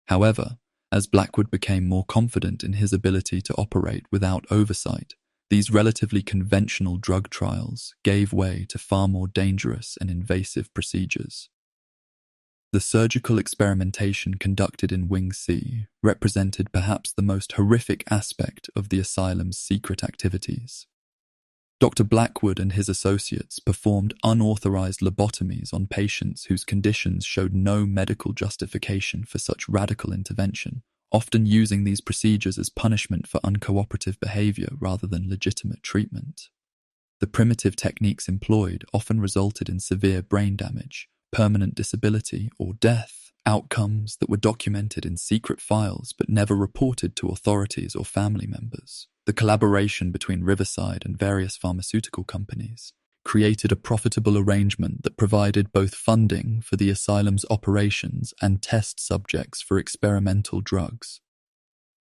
However, as Blackwood became more confident in his ability to operate without oversight, these relatively conventional drug trials gave way to far more dangerous and invasive procedures. The surgical experimentation conducted in Wing C represented perhaps the most horrific aspect of the asylum's secret activities. Dr. Blackwood and his associates performed unauthorized lobotomies on patients whose conditions showed no medical justification for such radical intervention, often using these procedures as punishment for uncooperative behavior rather than legitimate treatment. The primitive techniques employed often resulted in severe brain damage, permanent disability, or death, outcomes that were documented in secret files but never reported to authorities or family members. The collaboration between Riverside and various pharmaceutical companies created a profitable arrangement that provided both funding for the asylum's operations and test subjects for experimental drugs.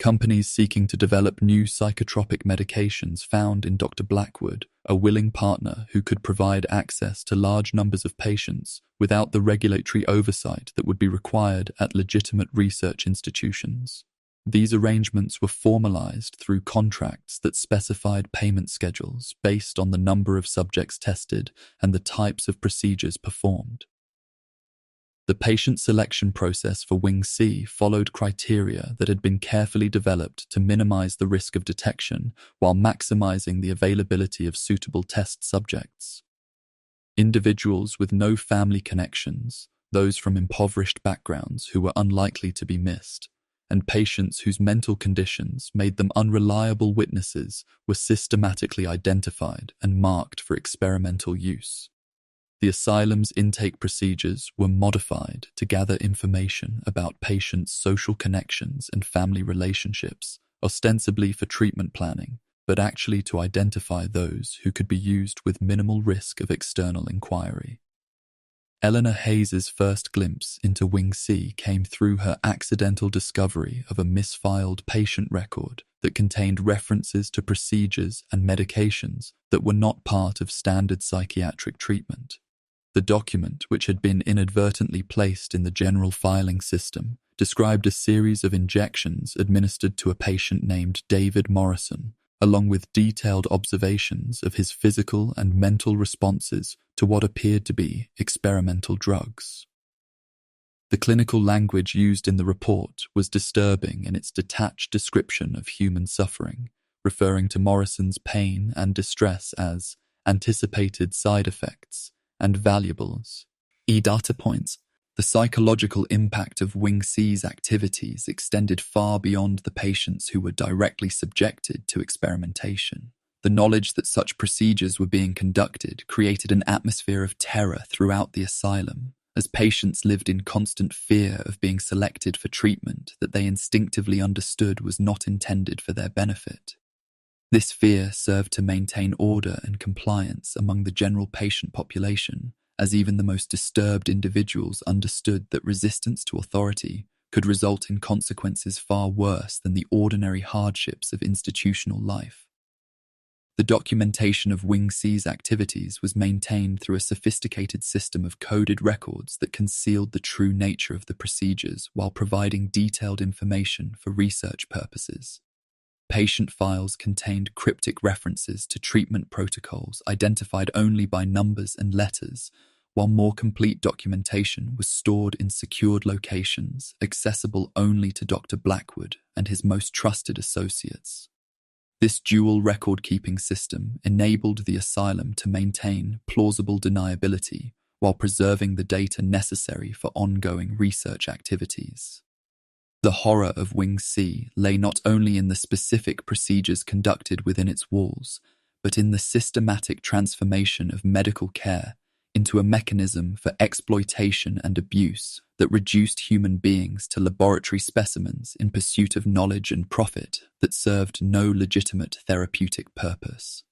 Companies seeking to develop new psychotropic medications found in Dr. Blackwood a willing partner who could provide access to large numbers of patients without the regulatory oversight that would be required at legitimate research institutions. These arrangements were formalized through contracts that specified payment schedules based on the number of subjects tested and the types of procedures performed. The patient selection process for Wing C followed criteria that had been carefully developed to minimize the risk of detection while maximizing the availability of suitable test subjects. Individuals with no family connections, those from impoverished backgrounds who were unlikely to be missed, and patients whose mental conditions made them unreliable witnesses were systematically identified and marked for experimental use. The asylum's intake procedures were modified to gather information about patients' social connections and family relationships, ostensibly for treatment planning, but actually to identify those who could be used with minimal risk of external inquiry. Eleanor Hayes's first glimpse into Wing C came through her accidental discovery of a misfiled patient record that contained references to procedures and medications that were not part of standard psychiatric treatment. The document, which had been inadvertently placed in the general filing system, described a series of injections administered to a patient named David Morrison, along with detailed observations of his physical and mental responses to what appeared to be experimental drugs. The clinical language used in the report was disturbing in its detached description of human suffering, referring to Morrison's pain and distress as anticipated side effects and valuables. Data points. The psychological impact of Wing C's activities extended far beyond the patients who were directly subjected to experimentation. The knowledge that such procedures were being conducted created an atmosphere of terror throughout the asylum, as patients lived in constant fear of being selected for treatment that they instinctively understood was not intended for their benefit. This fear served to maintain order and compliance among the general patient population, as even the most disturbed individuals understood that resistance to authority could result in consequences far worse than the ordinary hardships of institutional life. The documentation of Wing C's activities was maintained through a sophisticated system of coded records that concealed the true nature of the procedures while providing detailed information for research purposes. Patient files contained cryptic references to treatment protocols identified only by numbers and letters, while more complete documentation was stored in secured locations accessible only to Dr. Blackwood and his most trusted associates. This dual record-keeping system enabled the asylum to maintain plausible deniability while preserving the data necessary for ongoing research activities. The horror of Wing C lay not only in the specific procedures conducted within its walls, but in the systematic transformation of medical care into a mechanism for exploitation and abuse that reduced human beings to laboratory specimens in pursuit of knowledge and profit that served no legitimate therapeutic purpose.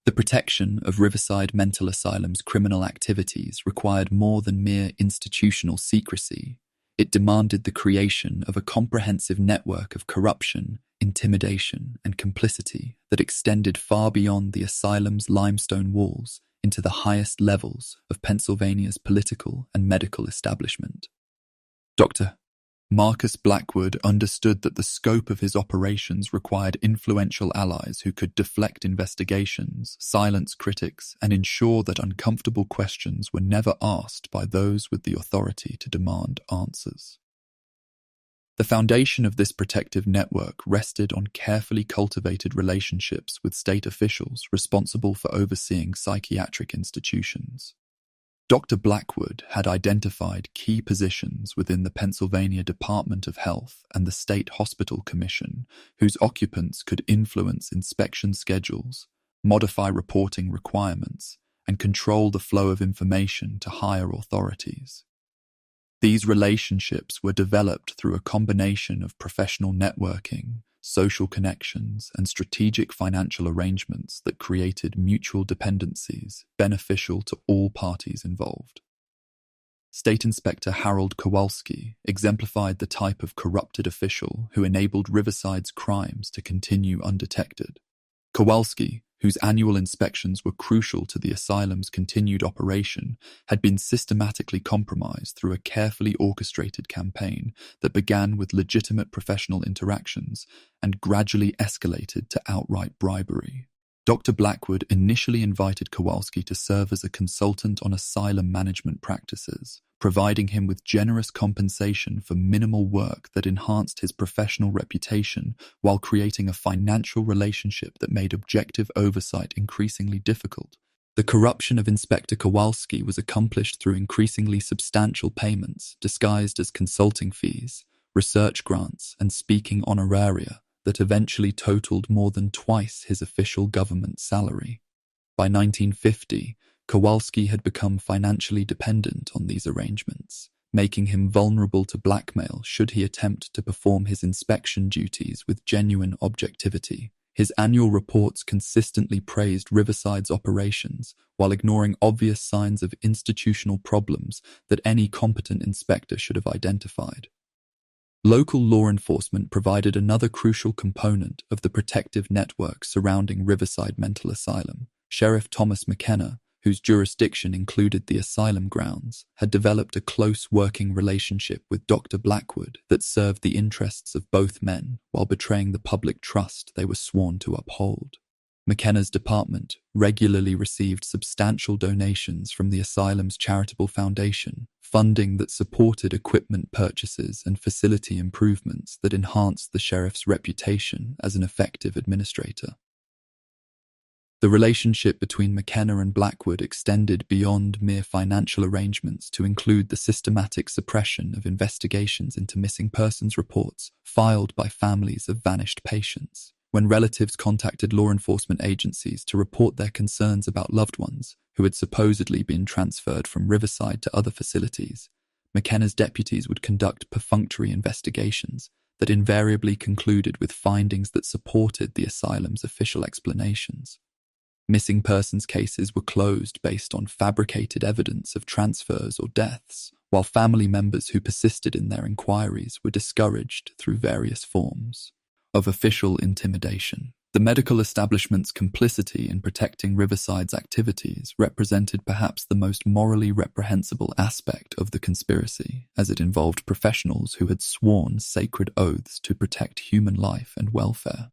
The protection of Riverside Mental Asylum's criminal activities required more than mere institutional secrecy. It demanded the creation of a comprehensive network of corruption, intimidation, and complicity that extended far beyond the asylum's limestone walls into the highest levels of Pennsylvania's political and medical establishment. Dr. Marcus Blackwood understood that the scope of his operations required influential allies who could deflect investigations, silence critics, and ensure that uncomfortable questions were never asked by those with the authority to demand answers. The foundation of this protective network rested on carefully cultivated relationships with state officials responsible for overseeing psychiatric institutions. Dr. Blackwood had identified key positions within the Pennsylvania Department of Health and the State Hospital Commission, whose occupants could influence inspection schedules, modify reporting requirements, and control the flow of information to higher authorities. These relationships were developed through a combination of professional networking, social connections, and strategic financial arrangements that created mutual dependencies beneficial to all parties involved. State Inspector Harold Kowalski exemplified the type of corrupted official who enabled Riverside's crimes to continue undetected. Kowalski, whose annual inspections were crucial to the asylum's continued operation, had been systematically compromised through a carefully orchestrated campaign that began with legitimate professional interactions and gradually escalated to outright bribery. Dr. Blackwood initially invited Kowalski to serve as a consultant on asylum management practices, providing him with generous compensation for minimal work that enhanced his professional reputation while creating a financial relationship that made objective oversight increasingly difficult. The corruption of Inspector Kowalski was accomplished through increasingly substantial payments disguised as consulting fees, research grants, and speaking honoraria that eventually totaled more than twice his official government salary. By 1950, Kowalski had become financially dependent on these arrangements, making him vulnerable to blackmail should he attempt to perform his inspection duties with genuine objectivity. His annual reports consistently praised Riverside's operations while ignoring obvious signs of institutional problems that any competent inspector should have identified. Local law enforcement provided another crucial component of the protective network surrounding Riverside Mental Asylum. Sheriff Thomas McKenna, whose jurisdiction included the asylum grounds, had developed a close working relationship with Dr. Blackwood that served the interests of both men while betraying the public trust they were sworn to uphold. McKenna's department regularly received substantial donations from the asylum's charitable foundation, funding that supported equipment purchases and facility improvements that enhanced the sheriff's reputation as an effective administrator. The relationship between McKenna and Blackwood extended beyond mere financial arrangements to include the systematic suppression of investigations into missing persons reports filed by families of vanished patients. When relatives contacted law enforcement agencies to report their concerns about loved ones who had supposedly been transferred from Riverside to other facilities, McKenna's deputies would conduct perfunctory investigations that invariably concluded with findings that supported the asylum's official explanations. Missing persons cases were closed based on fabricated evidence of transfers or deaths, while family members who persisted in their inquiries were discouraged through various forms of official intimidation. The medical establishment's complicity in protecting Riverside's activities represented perhaps the most morally reprehensible aspect of the conspiracy, as it involved professionals who had sworn sacred oaths to protect human life and welfare.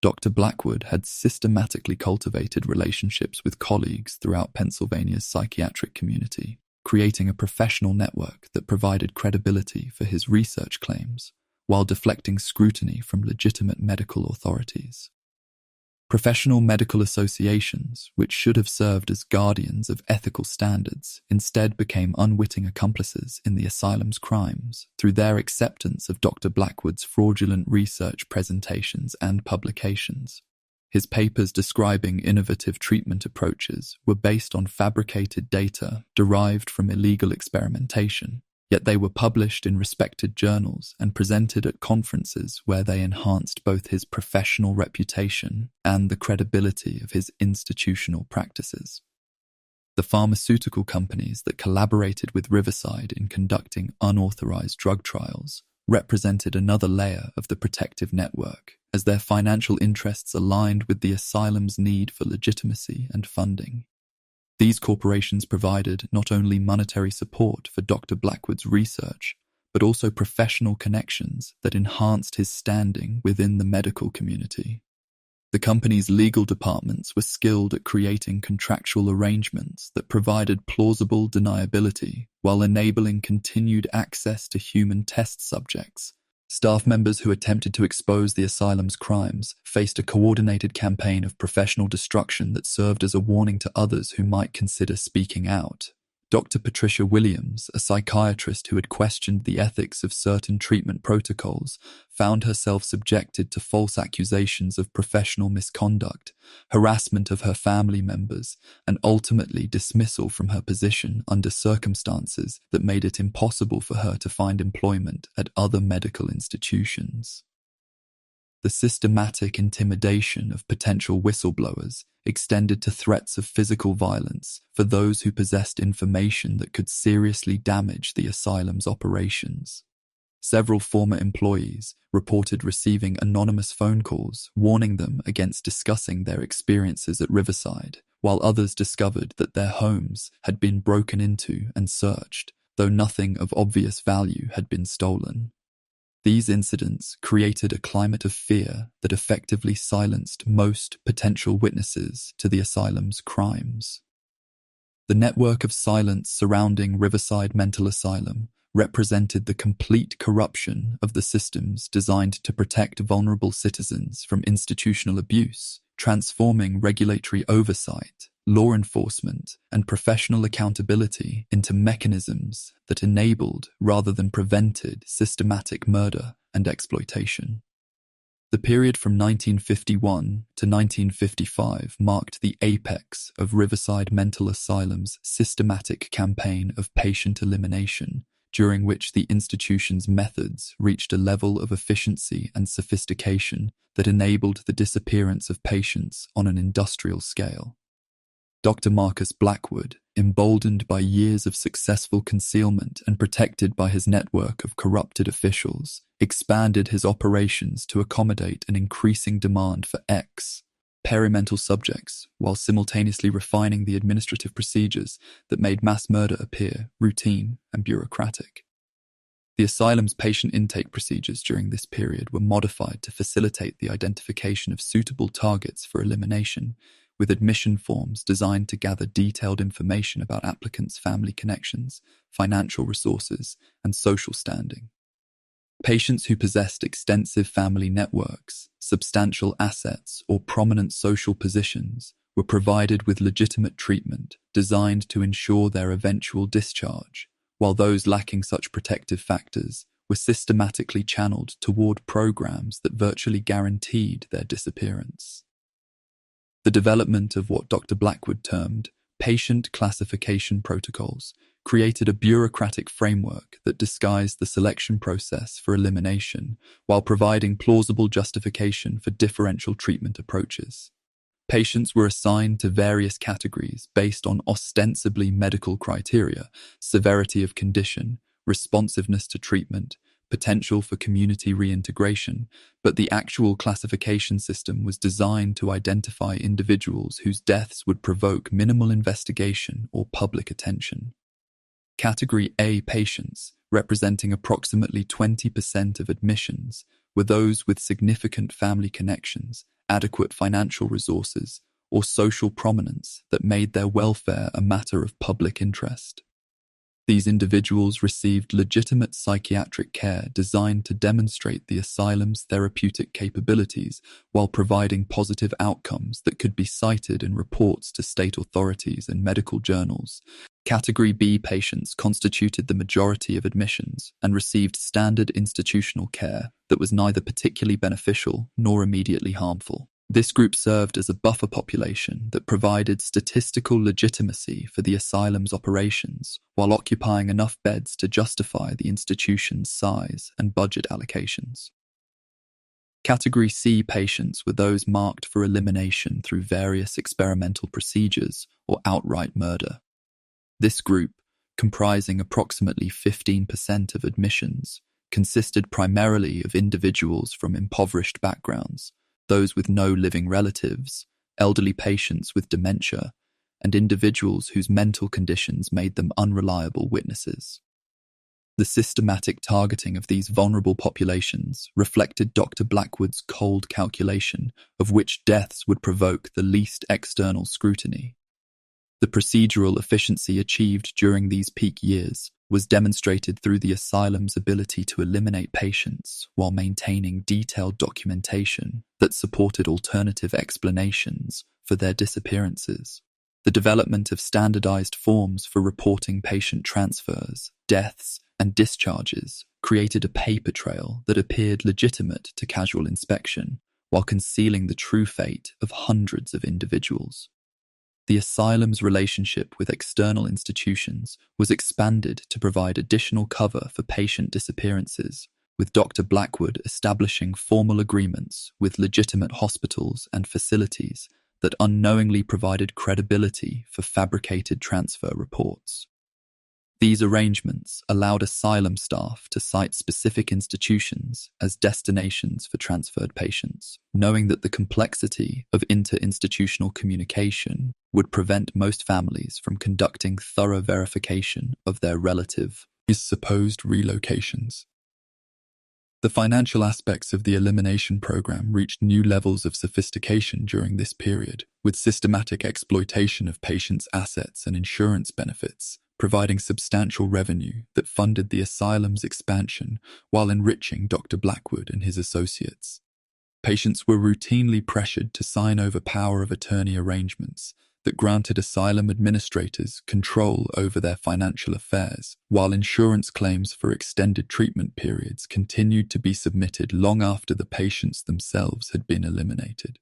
Dr. Blackwood had systematically cultivated relationships with colleagues throughout Pennsylvania's psychiatric community, creating a professional network that provided credibility for his research claims while deflecting scrutiny from legitimate medical authorities. Professional medical associations, which should have served as guardians of ethical standards, instead became unwitting accomplices in the asylum's crimes through their acceptance of Dr. Blackwood's fraudulent research presentations and publications. His papers describing innovative treatment approaches were based on fabricated data derived from illegal experimentation, yet they were published in respected journals and presented at conferences where they enhanced both his professional reputation and the credibility of his institutional practices. The pharmaceutical companies that collaborated with Riverside in conducting unauthorized drug trials represented another layer of the protective network, as their financial interests aligned with the asylum's need for legitimacy and funding. These corporations provided not only monetary support for Dr. Blackwood's research, but also professional connections that enhanced his standing within the medical community. The company's legal departments were skilled at creating contractual arrangements that provided plausible deniability while enabling continued access to human test subjects. Staff members who attempted to expose the asylum's crimes faced a coordinated campaign of professional destruction that served as a warning to others who might consider speaking out. Dr. Patricia Williams, a psychiatrist who had questioned the ethics of certain treatment protocols, found herself subjected to false accusations of professional misconduct, harassment of her family members, and ultimately dismissal from her position under circumstances that made it impossible for her to find employment at other medical institutions. The systematic intimidation of potential whistleblowers extended to threats of physical violence for those who possessed information that could seriously damage the asylum's operations. Several former employees reported receiving anonymous phone calls warning them against discussing their experiences at Riverside, while others discovered that their homes had been broken into and searched, though nothing of obvious value had been stolen. These incidents created a climate of fear that effectively silenced most potential witnesses to the asylum's crimes. The network of silence surrounding Riverside Mental Asylum represented the complete corruption of the systems designed to protect vulnerable citizens from institutional abuse, transforming regulatory oversight, law enforcement, and professional accountability into mechanisms that enabled rather than prevented systematic murder and exploitation. The period from 1951 to 1955 marked the apex of Riverside Mental Asylum's systematic campaign of patient elimination, during which the institution's methods reached a level of efficiency and sophistication that enabled the disappearance of patients on an industrial scale. Dr. Marcus Blackwood, emboldened by years of successful concealment and protected by his network of corrupted officials, expanded his operations to accommodate an increasing demand for experimental subjects, while simultaneously refining the administrative procedures that made mass murder appear routine and bureaucratic. The asylum's patient intake procedures during this period were modified to facilitate the identification of suitable targets for elimination, with admission forms designed to gather detailed information about applicants' family connections, financial resources, and social standing. Patients who possessed extensive family networks, substantial assets, or prominent social positions were provided with legitimate treatment designed to ensure their eventual discharge, while those lacking such protective factors were systematically channeled toward programs that virtually guaranteed their disappearance. The development of what Dr. Blackwood termed patient classification protocols created a bureaucratic framework that disguised the selection process for elimination while providing plausible justification for differential treatment approaches. Patients were assigned to various categories based on ostensibly medical criteria, severity of condition, responsiveness to treatment, potential for community reintegration, but the actual classification system was designed to identify individuals whose deaths would provoke minimal investigation or public attention. Category A patients, representing approximately 20% of admissions, were those with significant family connections adequate financial resources, or social prominence that made their welfare a matter of public interest. These individuals received legitimate psychiatric care designed to demonstrate the asylum's therapeutic capabilities while providing positive outcomes that could be cited in reports to state authorities and medical journals. Category B patients constituted the majority of admissions and received standard institutional care that was neither particularly beneficial nor immediately harmful. This group served as a buffer population that provided statistical legitimacy for the asylum's operations while occupying enough beds to justify the institution's size and budget allocations. Category C patients were those marked for elimination through various experimental procedures or outright murder. This group, comprising approximately 15% of admissions, consisted primarily of individuals from impoverished backgrounds, those with no living relatives, elderly patients with dementia, and individuals whose mental conditions made them unreliable witnesses. The systematic targeting of these vulnerable populations reflected Dr. Blackwood's cold calculation of which deaths would provoke the least external scrutiny. The procedural efficiency achieved during these peak years was demonstrated through the asylum's ability to eliminate patients while maintaining detailed documentation that supported alternative explanations for their disappearances. The development of standardized forms for reporting patient transfers, deaths, and discharges created a paper trail that appeared legitimate to casual inspection while concealing the true fate of hundreds of individuals. The asylum's relationship with external institutions was expanded to provide additional cover for patient disappearances, with Dr. Blackwood establishing formal agreements with legitimate hospitals and facilities that unknowingly provided credibility for fabricated transfer reports. These arrangements allowed asylum staff to cite specific institutions as destinations for transferred patients, knowing that the complexity of inter-institutional communication would prevent most families from conducting thorough verification of their relative supposed relocations. The financial aspects of the elimination program reached new levels of sophistication during this period, with systematic exploitation of patients' assets and insurance benefits, providing substantial revenue that funded the asylum's expansion while enriching Dr. Blackwood and his associates. Patients were routinely pressured to sign over power of attorney arrangements that granted asylum administrators control over their financial affairs, while insurance claims for extended treatment periods continued to be submitted long after the patients themselves had been eliminated.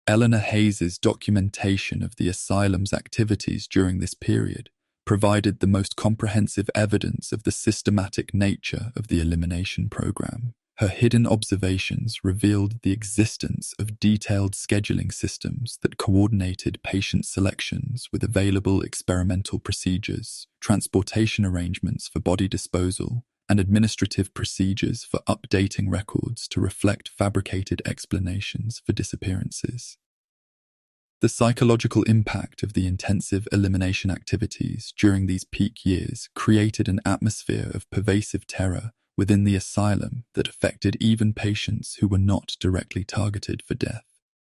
Eleanor Hayes's documentation of the asylum's activities during this period provided the most comprehensive evidence of the systematic nature of the elimination program. Her hidden observations revealed the existence of detailed scheduling systems that coordinated patient selections with available experimental procedures, transportation arrangements for body disposal, and administrative procedures for updating records to reflect fabricated explanations for disappearances. The psychological impact of the intensive elimination activities during these peak years created an atmosphere of pervasive terror within the asylum that affected even patients who were not directly targeted for death.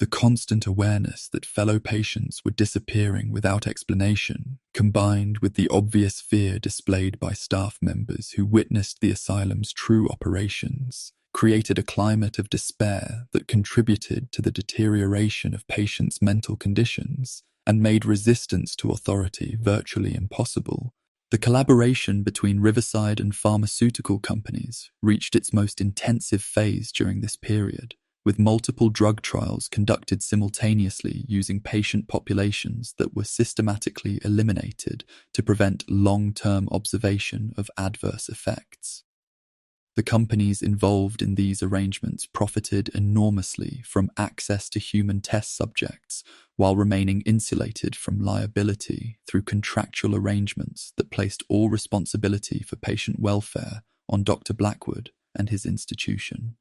The constant awareness that fellow patients were disappearing without explanation, combined with the obvious fear displayed by staff members who witnessed the asylum's true operations, created a climate of despair that contributed to the deterioration of patients' mental conditions and made resistance to authority virtually impossible. The collaboration between Riverside and pharmaceutical companies reached its most intensive phase during this period, with multiple drug trials conducted simultaneously using patient populations that were systematically eliminated to prevent long-term observation of adverse effects. The companies involved in these arrangements profited enormously from access to human test subjects while remaining insulated from liability through contractual arrangements that placed all responsibility for patient welfare on Dr. Blackwood and his institution.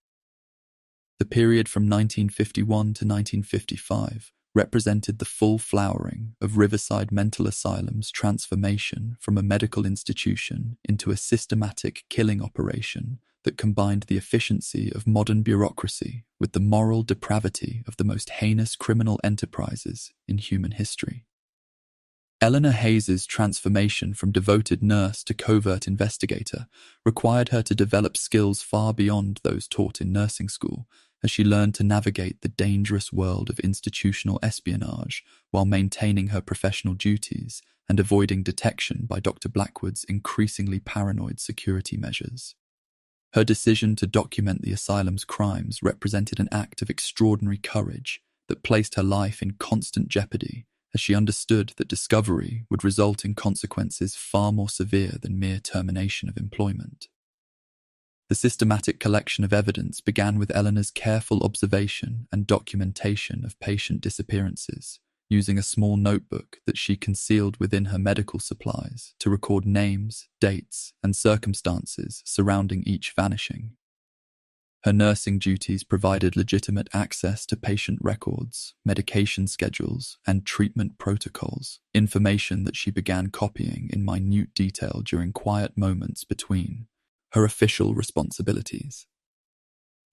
The period from 1951 to 1955 represented the full flowering of Riverside Mental Asylum's transformation from a medical institution into a systematic killing operation that combined the efficiency of modern bureaucracy with the moral depravity of the most heinous criminal enterprises in human history. Eleanor Hayes's transformation from devoted nurse to covert investigator required her to develop skills far beyond those taught in nursing school, as she learned to navigate the dangerous world of institutional espionage while maintaining her professional duties and avoiding detection by Dr. Blackwood's increasingly paranoid security measures. Her decision to document the asylum's crimes represented an act of extraordinary courage that placed her life in constant jeopardy, as she understood that discovery would result in consequences far more severe than mere termination of employment. The systematic collection of evidence began with Eleanor's careful observation and documentation of patient disappearances, using a small notebook that she concealed within her medical supplies to record names, dates, and circumstances surrounding each vanishing. Her nursing duties provided legitimate access to patient records, medication schedules, and treatment protocols, information that she began copying in minute detail during quiet moments between her official responsibilities.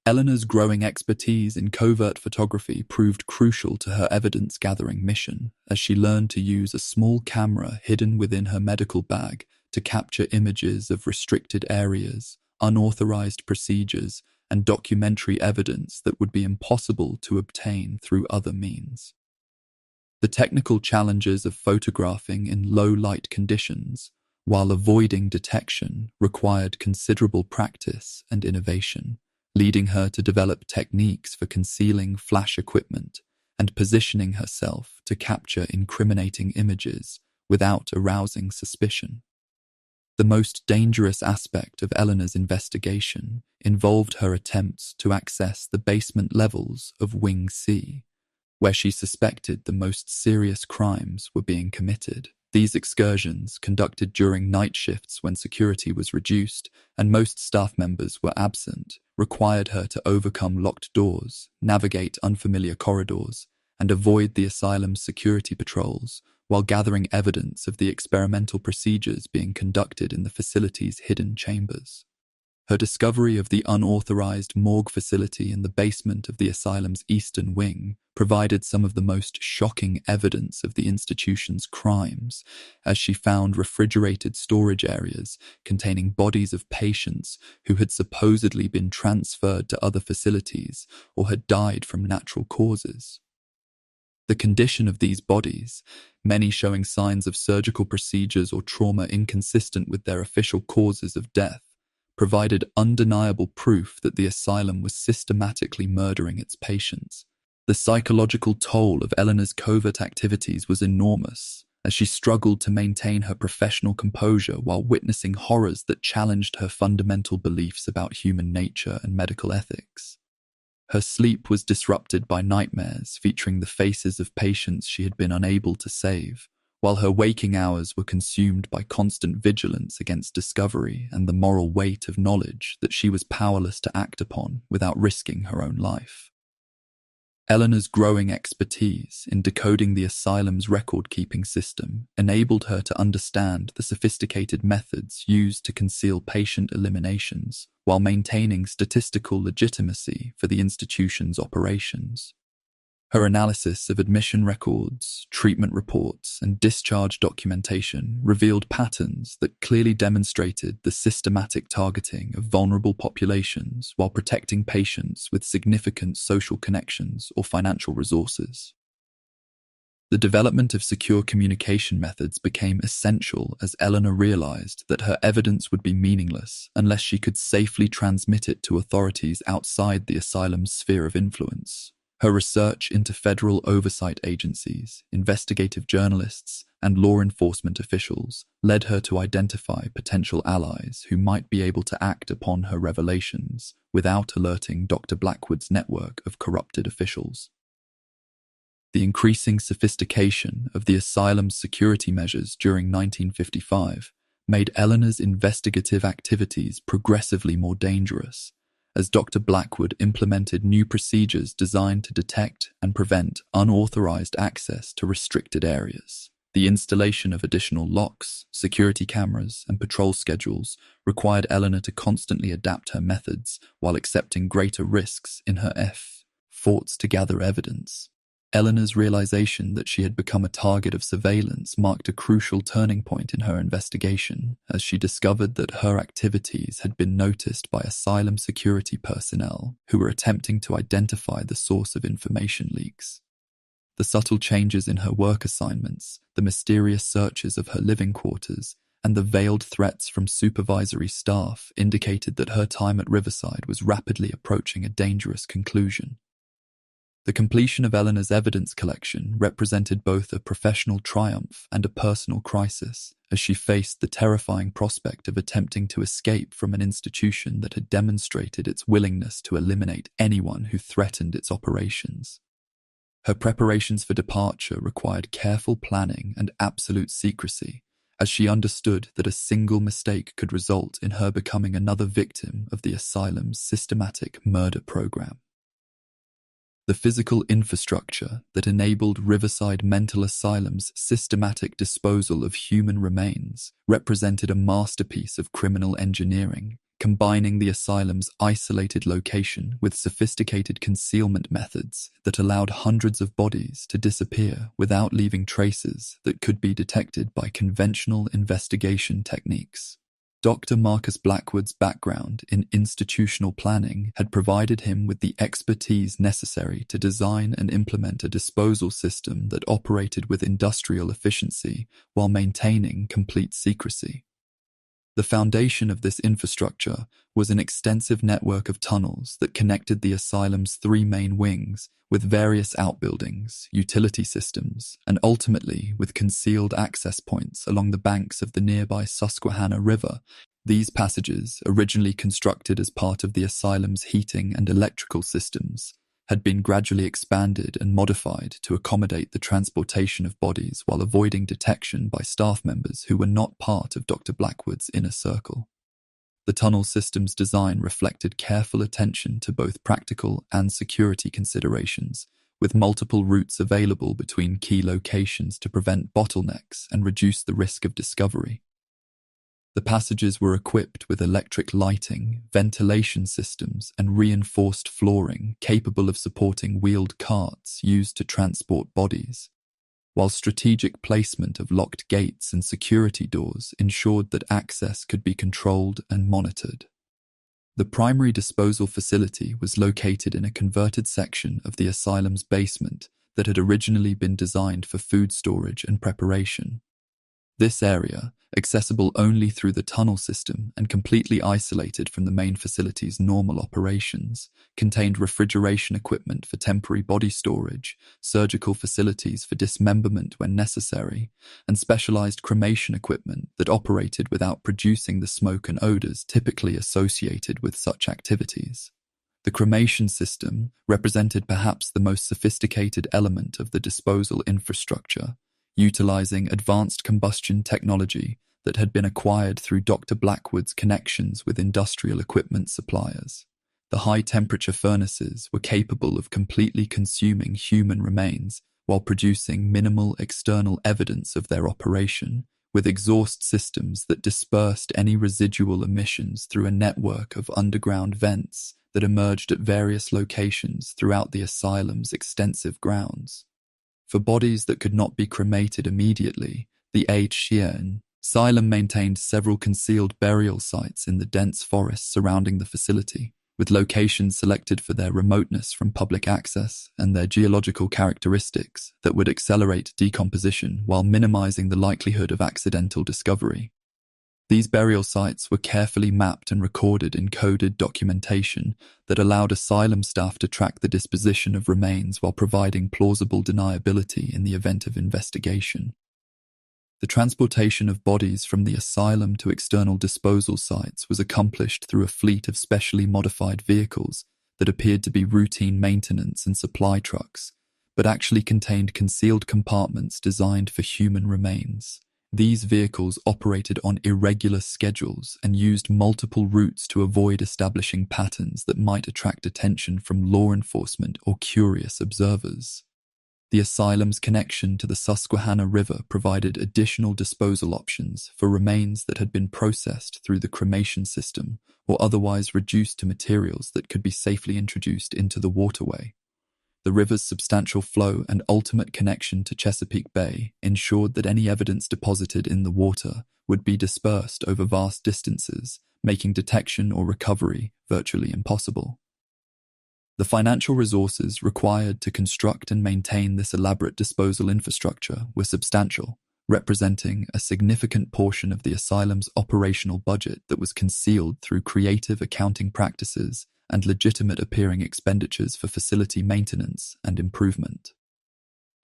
Eleanor's growing expertise in covert photography proved crucial to her evidence-gathering mission, as she learned to use a small camera hidden within her medical bag to capture images of restricted areas, unauthorized procedures, and documentary evidence that would be impossible to obtain through other means. The technical challenges of photographing in low-light conditions while avoiding detection required considerable practice and innovation, leading her to develop techniques for concealing flash equipment and positioning herself to capture incriminating images without arousing suspicion. The most dangerous aspect of Eleanor's investigation involved her attempts to access the basement levels of Wing C, where she suspected the most serious crimes were being committed. These excursions, conducted during night shifts when security was reduced and most staff members were absent, required her to overcome locked doors, navigate unfamiliar corridors, and avoid the asylum's security patrols while gathering evidence of the experimental procedures being conducted in the facility's hidden chambers. Her discovery of the unauthorized morgue facility in the basement of the asylum's eastern wing provided some of the most shocking evidence of the institution's crimes, as she found refrigerated storage areas containing bodies of patients who had supposedly been transferred to other facilities or had died from natural causes. The condition of these bodies, many showing signs of surgical procedures or trauma inconsistent with their official causes of death, provided undeniable proof that the asylum was systematically murdering its patients. The psychological toll of Eleanor's covert activities was enormous, as she struggled to maintain her professional composure while witnessing horrors that challenged her fundamental beliefs about human nature and medical ethics. Her sleep was disrupted by nightmares featuring the faces of patients she had been unable to save, while her waking hours were consumed by constant vigilance against discovery and the moral weight of knowledge that she was powerless to act upon without risking her own life. Eleanor's growing expertise in decoding the asylum's record-keeping system enabled her to understand the sophisticated methods used to conceal patient eliminations while maintaining statistical legitimacy for the institution's operations. Her analysis of admission records, treatment reports, and discharge documentation revealed patterns that clearly demonstrated the systematic targeting of vulnerable populations while protecting patients with significant social connections or financial resources. The development of secure communication methods became essential as Eleanor realized that her evidence would be meaningless unless she could safely transmit it to authorities outside the asylum's sphere of influence. Her research into federal oversight agencies, investigative journalists, and law enforcement officials led her to identify potential allies who might be able to act upon her revelations without alerting Dr. Blackwood's network of corrupted officials. The increasing sophistication of the asylum's security measures during 1955 made Eleanor's investigative activities progressively more dangerous, as Dr. Blackwood implemented new procedures designed to detect and prevent unauthorized access to restricted areas. The installation of additional locks, security cameras, and patrol schedules required Eleanor to constantly adapt her methods while accepting greater risks in her efforts to gather evidence. Eleanor's realization that she had become a target of surveillance marked a crucial turning point in her investigation, as she discovered that her activities had been noticed by asylum security personnel who were attempting to identify the source of information leaks. The subtle changes in her work assignments, the mysterious searches of her living quarters, and the veiled threats from supervisory staff indicated that her time at Riverside was rapidly approaching a dangerous conclusion. The completion of Eleanor's evidence collection represented both a professional triumph and a personal crisis, as she faced the terrifying prospect of attempting to escape from an institution that had demonstrated its willingness to eliminate anyone who threatened its operations. Her preparations for departure required careful planning and absolute secrecy, as she understood that a single mistake could result in her becoming another victim of the asylum's systematic murder program. The physical infrastructure that enabled Riverside Mental Asylum's systematic disposal of human remains represented a masterpiece of criminal engineering, combining the asylum's isolated location with sophisticated concealment methods that allowed hundreds of bodies to disappear without leaving traces that could be detected by conventional investigation techniques. Dr. Marcus Blackwood's background in institutional planning had provided him with the expertise necessary to design and implement a disposal system that operated with industrial efficiency while maintaining complete secrecy. The foundation of this infrastructure was an extensive network of tunnels that connected the asylum's three main wings with various outbuildings, utility systems, and ultimately with concealed access points along the banks of the nearby Susquehanna River. These passages, originally constructed as part of the asylum's heating and electrical systems, had been gradually expanded and modified to accommodate the transportation of bodies while avoiding detection by staff members who were not part of Dr. Blackwood's inner circle. The tunnel system's design reflected careful attention to both practical and security considerations, with multiple routes available between key locations to prevent bottlenecks and reduce the risk of discovery. The passages were equipped with electric lighting, ventilation systems, and reinforced flooring capable of supporting wheeled carts used to transport bodies, while strategic placement of locked gates and security doors ensured that access could be controlled and monitored. The primary disposal facility was located in a converted section of the asylum's basement that had originally been designed for food storage and preparation. This area, accessible only through the tunnel system and completely isolated from the main facility's normal operations, contained refrigeration equipment for temporary body storage, surgical facilities for dismemberment when necessary, and specialized cremation equipment that operated without producing the smoke and odors typically associated with such activities. The cremation system represented perhaps the most sophisticated element of the disposal infrastructure, utilizing advanced combustion technology that had been acquired through Dr. Blackwood's connections with industrial equipment suppliers. The high-temperature furnaces were capable of completely consuming human remains while producing minimal external evidence of their operation, with exhaust systems that dispersed any residual emissions through a network of underground vents that emerged at various locations throughout the asylum's extensive grounds. For bodies that could not be cremated immediately, the Asylum maintained several concealed burial sites in the dense forests surrounding the facility, with locations selected for their remoteness from public access and their geological characteristics that would accelerate decomposition while minimizing the likelihood of accidental discovery. These burial sites were carefully mapped and recorded in coded documentation that allowed asylum staff to track the disposition of remains while providing plausible deniability in the event of investigation. The transportation of bodies from the asylum to external disposal sites was accomplished through a fleet of specially modified vehicles that appeared to be routine maintenance and supply trucks, but actually contained concealed compartments designed for human remains. These vehicles operated on irregular schedules and used multiple routes to avoid establishing patterns that might attract attention from law enforcement or curious observers. The asylum's connection to the Susquehanna River provided additional disposal options for remains that had been processed through the cremation system or otherwise reduced to materials that could be safely introduced into the waterway. The river's substantial flow and ultimate connection to Chesapeake Bay ensured that any evidence deposited in the water would be dispersed over vast distances, making detection or recovery virtually impossible. The financial resources required to construct and maintain this elaborate disposal infrastructure were substantial, representing a significant portion of the asylum's operational budget that was concealed through creative accounting practices and legitimate-appearing expenditures for facility maintenance and improvement.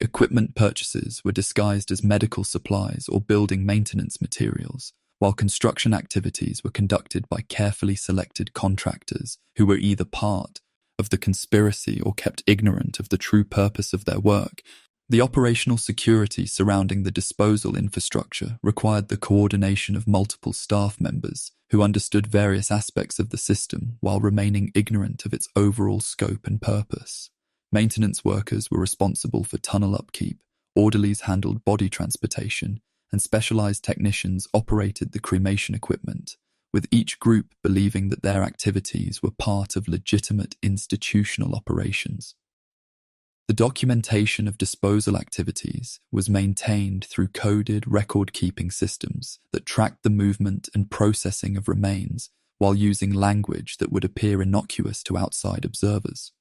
Equipment purchases were disguised as medical supplies or building maintenance materials, while construction activities were conducted by carefully selected contractors who were either part of the conspiracy or kept ignorant of the true purpose of their work. The operational security surrounding the disposal infrastructure required the coordination of multiple staff members who understood various aspects of the system while remaining ignorant of its overall scope and purpose. Maintenance workers were responsible for tunnel upkeep, orderlies handled body transportation, and specialized technicians operated the cremation equipment, with each group believing that their activities were part of legitimate institutional operations. The documentation of disposal activities was maintained through coded record-keeping systems that tracked the movement and processing of remains while using language that would appear innocuous to outside observers.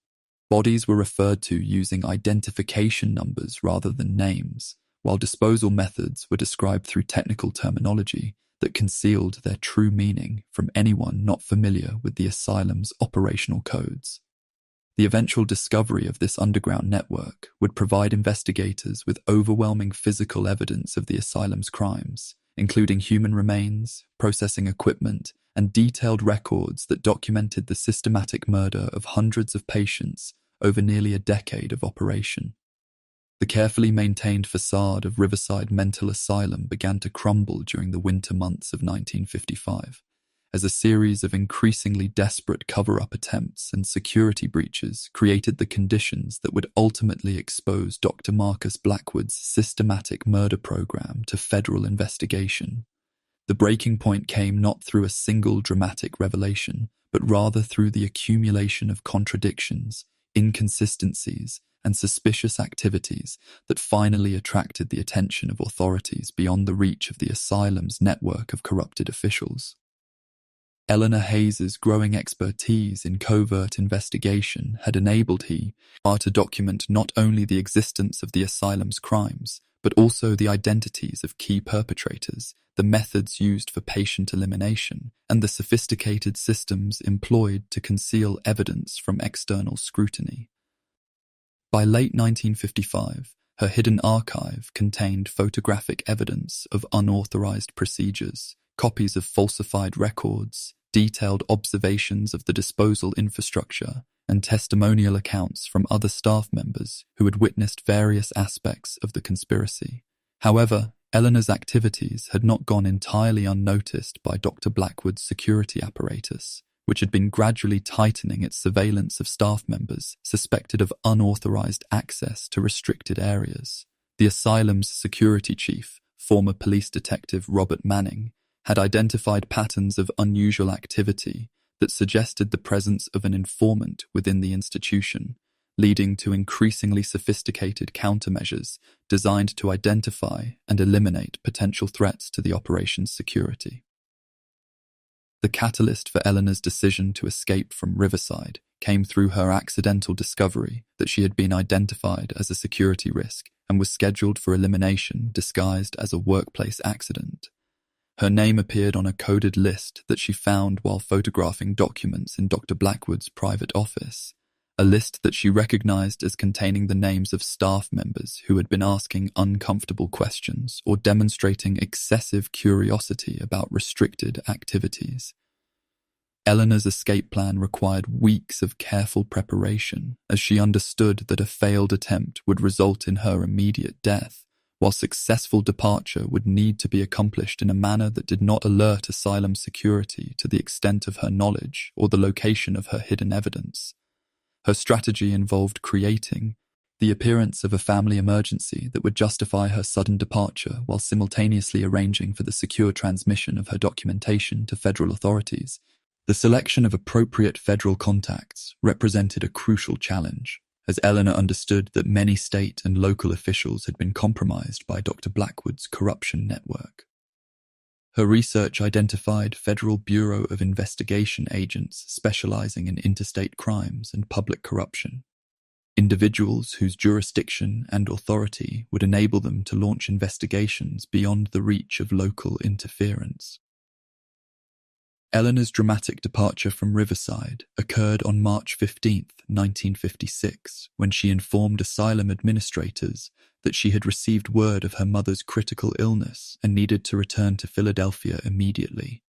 Bodies were referred to using identification numbers rather than names, while disposal methods were described through technical terminology that concealed their true meaning from anyone not familiar with the asylum's operational codes. The eventual discovery of this underground network would provide investigators with overwhelming physical evidence of the asylum's crimes, including human remains, processing equipment, and detailed records that documented the systematic murder of hundreds of patients over nearly a decade of operation. The carefully maintained facade of Riverside Mental Asylum began to crumble during the winter months of 1955, as a series of increasingly desperate cover-up attempts and security breaches created the conditions that would ultimately expose Dr. Marcus Blackwood's systematic murder program to federal investigation. The breaking point came not through a single dramatic revelation, but rather through the accumulation of contradictions, inconsistencies, and suspicious activities that finally attracted the attention of authorities beyond the reach of the asylum's network of corrupted officials. Eleanor Hayes's growing expertise in covert investigation had enabled her to document not only the existence of the asylum's crimes, but also the identities of key perpetrators, the methods used for patient elimination, and the sophisticated systems employed to conceal evidence from external scrutiny. By late 1955, her hidden archive contained photographic evidence of unauthorized procedures, copies of falsified records, detailed observations of the disposal infrastructure, and testimonial accounts from other staff members who had witnessed various aspects of the conspiracy. However, Eleanor's activities had not gone entirely unnoticed by Dr. Blackwood's security apparatus, which had been gradually tightening its surveillance of staff members suspected of unauthorized access to restricted areas. The asylum's security chief, former police detective Robert Manning, had identified patterns of unusual activity that suggested the presence of an informant within the institution, leading to increasingly sophisticated countermeasures designed to identify and eliminate potential threats to the operation's security. The catalyst for Eleanor's decision to escape from Riverside came through her accidental discovery that she had been identified as a security risk and was scheduled for elimination disguised as a workplace accident. Her name appeared on a coded list that she found while photographing documents in Dr. Blackwood's private office, a list that she recognized as containing the names of staff members who had been asking uncomfortable questions or demonstrating excessive curiosity about restricted activities. Eleanor's escape plan required weeks of careful preparation, as she understood that a failed attempt would result in her immediate death, while successful departure would need to be accomplished in a manner that did not alert asylum security to the extent of her knowledge or the location of her hidden evidence. Her strategy involved creating the appearance of a family emergency that would justify her sudden departure while simultaneously arranging for the secure transmission of her documentation to federal authorities. The selection of appropriate federal contacts represented a crucial challenge, as Eleanor understood that many state and local officials had been compromised by Dr. Blackwood's corruption network. Her research identified Federal Bureau of Investigation agents specializing in interstate crimes and public corruption, individuals whose jurisdiction and authority would enable them to launch investigations beyond the reach of local interference. Eleanor's dramatic departure from Riverside occurred on March 15, 1956, when she informed asylum administrators that she had received word of her mother's critical illness and needed to return to Philadelphia immediately.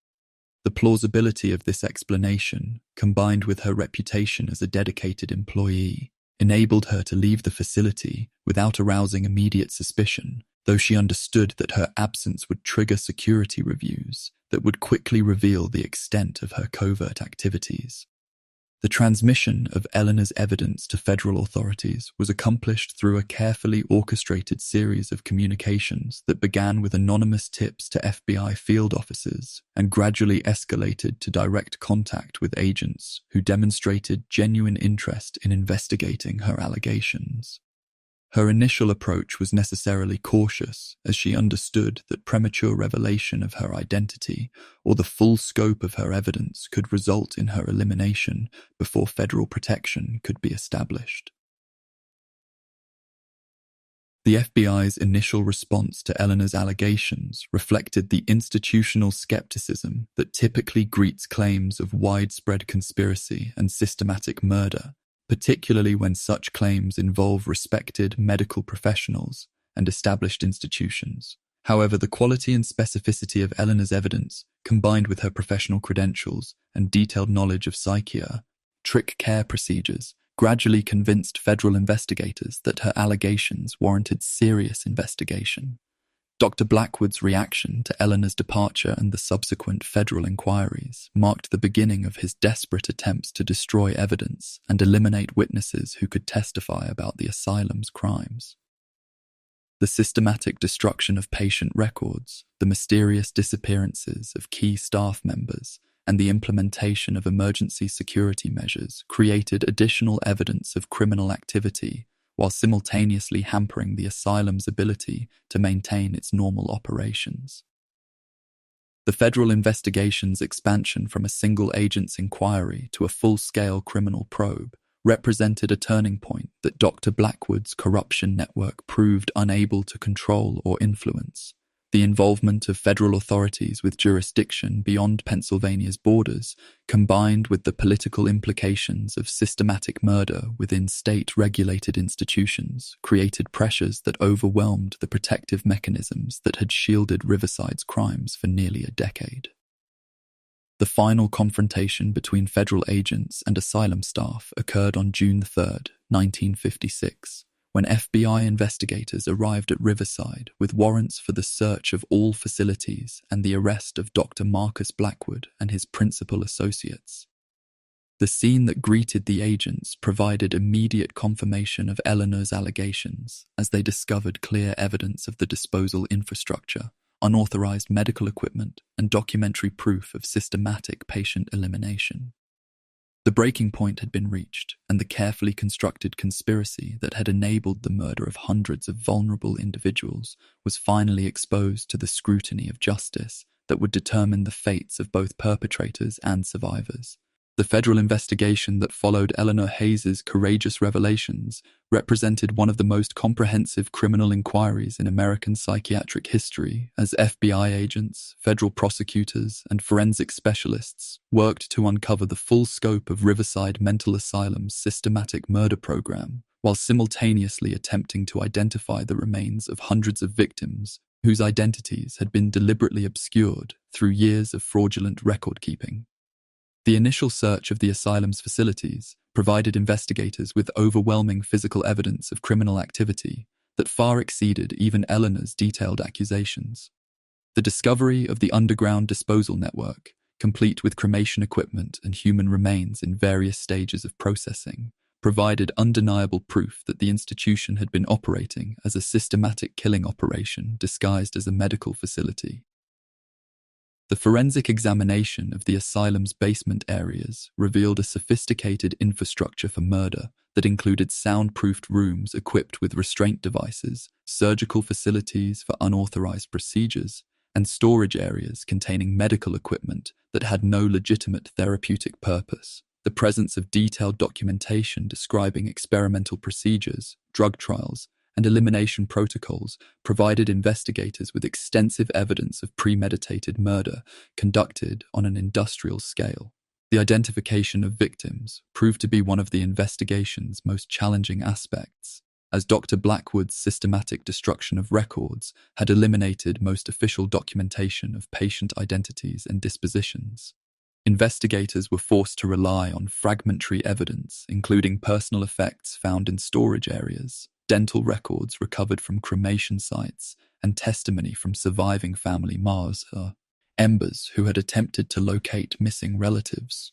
The plausibility of this explanation, combined with her reputation as a dedicated employee, enabled her to leave the facility without arousing immediate suspicion, though she understood that her absence would trigger security reviews that would quickly reveal the extent of her covert activities. The transmission of Eleanor's evidence to federal authorities was accomplished through a carefully orchestrated series of communications that began with anonymous tips to FBI field officers and gradually escalated to direct contact with agents who demonstrated genuine interest in investigating her allegations. Her initial approach was necessarily cautious, as she understood that premature revelation of her identity or the full scope of her evidence could result in her elimination before federal protection could be established. The FBI's initial response to Eleanor's allegations reflected the institutional skepticism that typically greets claims of widespread conspiracy and systematic murder, particularly when such claims involve respected medical professionals and established institutions. However, the quality and specificity of Eleanor's evidence, combined with her professional credentials and detailed knowledge of psychiatric care procedures, gradually convinced federal investigators that her allegations warranted serious investigation. Dr. Blackwood's reaction to Eleanor's departure and the subsequent federal inquiries marked the beginning of his desperate attempts to destroy evidence and eliminate witnesses who could testify about the asylum's crimes. The systematic destruction of patient records, the mysterious disappearances of key staff members, and the implementation of emergency security measures created additional evidence of criminal activity while simultaneously hampering the asylum's ability to maintain its normal operations. The federal investigation's expansion from a single agent's inquiry to a full-scale criminal probe represented a turning point that Dr. Blackwood's corruption network proved unable to control or influence. The involvement of federal authorities with jurisdiction beyond Pennsylvania's borders, combined with the political implications of systematic murder within state-regulated institutions, created pressures that overwhelmed the protective mechanisms that had shielded Riverside's crimes for nearly a decade. The final confrontation between federal agents and asylum staff occurred on June 3, 1956. When FBI investigators arrived at Riverside with warrants for the search of all facilities and the arrest of Dr. Marcus Blackwood and his principal associates. The scene that greeted the agents provided immediate confirmation of Eleanor's allegations as they discovered clear evidence of the disposal infrastructure, unauthorized medical equipment, and documentary proof of systematic patient elimination. The breaking point had been reached, and the carefully constructed conspiracy that had enabled the murder of hundreds of vulnerable individuals was finally exposed to the scrutiny of justice that would determine the fates of both perpetrators and survivors. The federal investigation that followed Eleanor Hayes's courageous revelations represented one of the most comprehensive criminal inquiries in American psychiatric history, as FBI agents, federal prosecutors, and forensic specialists worked to uncover the full scope of Riverside Mental Asylum's systematic murder program, while simultaneously attempting to identify the remains of hundreds of victims whose identities had been deliberately obscured through years of fraudulent record-keeping. The initial search of the asylum's facilities provided investigators with overwhelming physical evidence of criminal activity that far exceeded even Eleanor's detailed accusations. The discovery of the underground disposal network, complete with cremation equipment and human remains in various stages of processing, provided undeniable proof that the institution had been operating as a systematic killing operation disguised as a medical facility. The forensic examination of the asylum's basement areas revealed a sophisticated infrastructure for murder that included soundproofed rooms equipped with restraint devices, surgical facilities for unauthorized procedures, and storage areas containing medical equipment that had no legitimate therapeutic purpose. The presence of detailed documentation describing experimental procedures, drug trials, and elimination protocols provided investigators with extensive evidence of premeditated murder conducted on an industrial scale. The identification of victims proved to be one of the investigation's most challenging aspects, as Dr. Blackwood's systematic destruction of records had eliminated most official documentation of patient identities and dispositions. Investigators were forced to rely on fragmentary evidence, including personal effects found in storage areas, dental records recovered from cremation sites, and testimony from surviving family members who had attempted to locate missing relatives.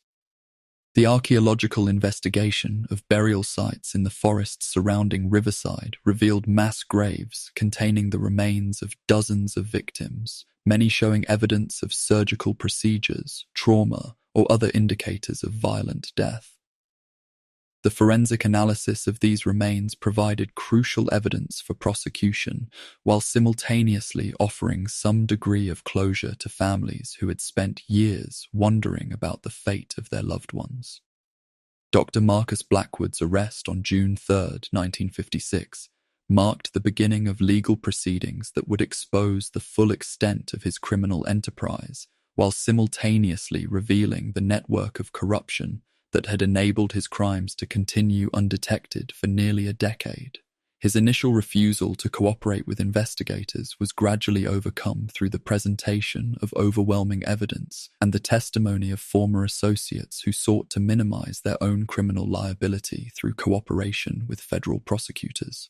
The archaeological investigation of burial sites in the forests surrounding Riverside revealed mass graves containing the remains of dozens of victims, many showing evidence of surgical procedures, trauma, or other indicators of violent death. The forensic analysis of these remains provided crucial evidence for prosecution, while simultaneously offering some degree of closure to families who had spent years wondering about the fate of their loved ones. Dr. Marcus Blackwood's arrest on June 3, 1956, marked the beginning of legal proceedings that would expose the full extent of his criminal enterprise, while simultaneously revealing the network of corruption that had enabled his crimes to continue undetected for nearly a decade. His initial refusal to cooperate with investigators was gradually overcome through the presentation of overwhelming evidence and the testimony of former associates who sought to minimize their own criminal liability through cooperation with federal prosecutors.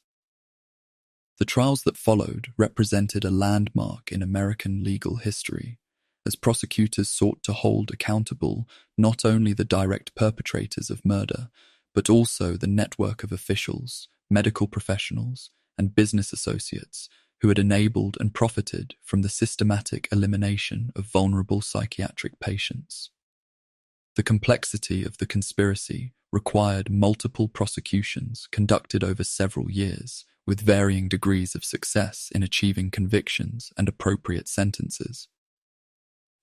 The trials that followed represented a landmark in American legal history, as prosecutors sought to hold accountable not only the direct perpetrators of murder, but also the network of officials, medical professionals, and business associates who had enabled and profited from the systematic elimination of vulnerable psychiatric patients. The complexity of the conspiracy required multiple prosecutions conducted over several years, with varying degrees of success in achieving convictions and appropriate sentences.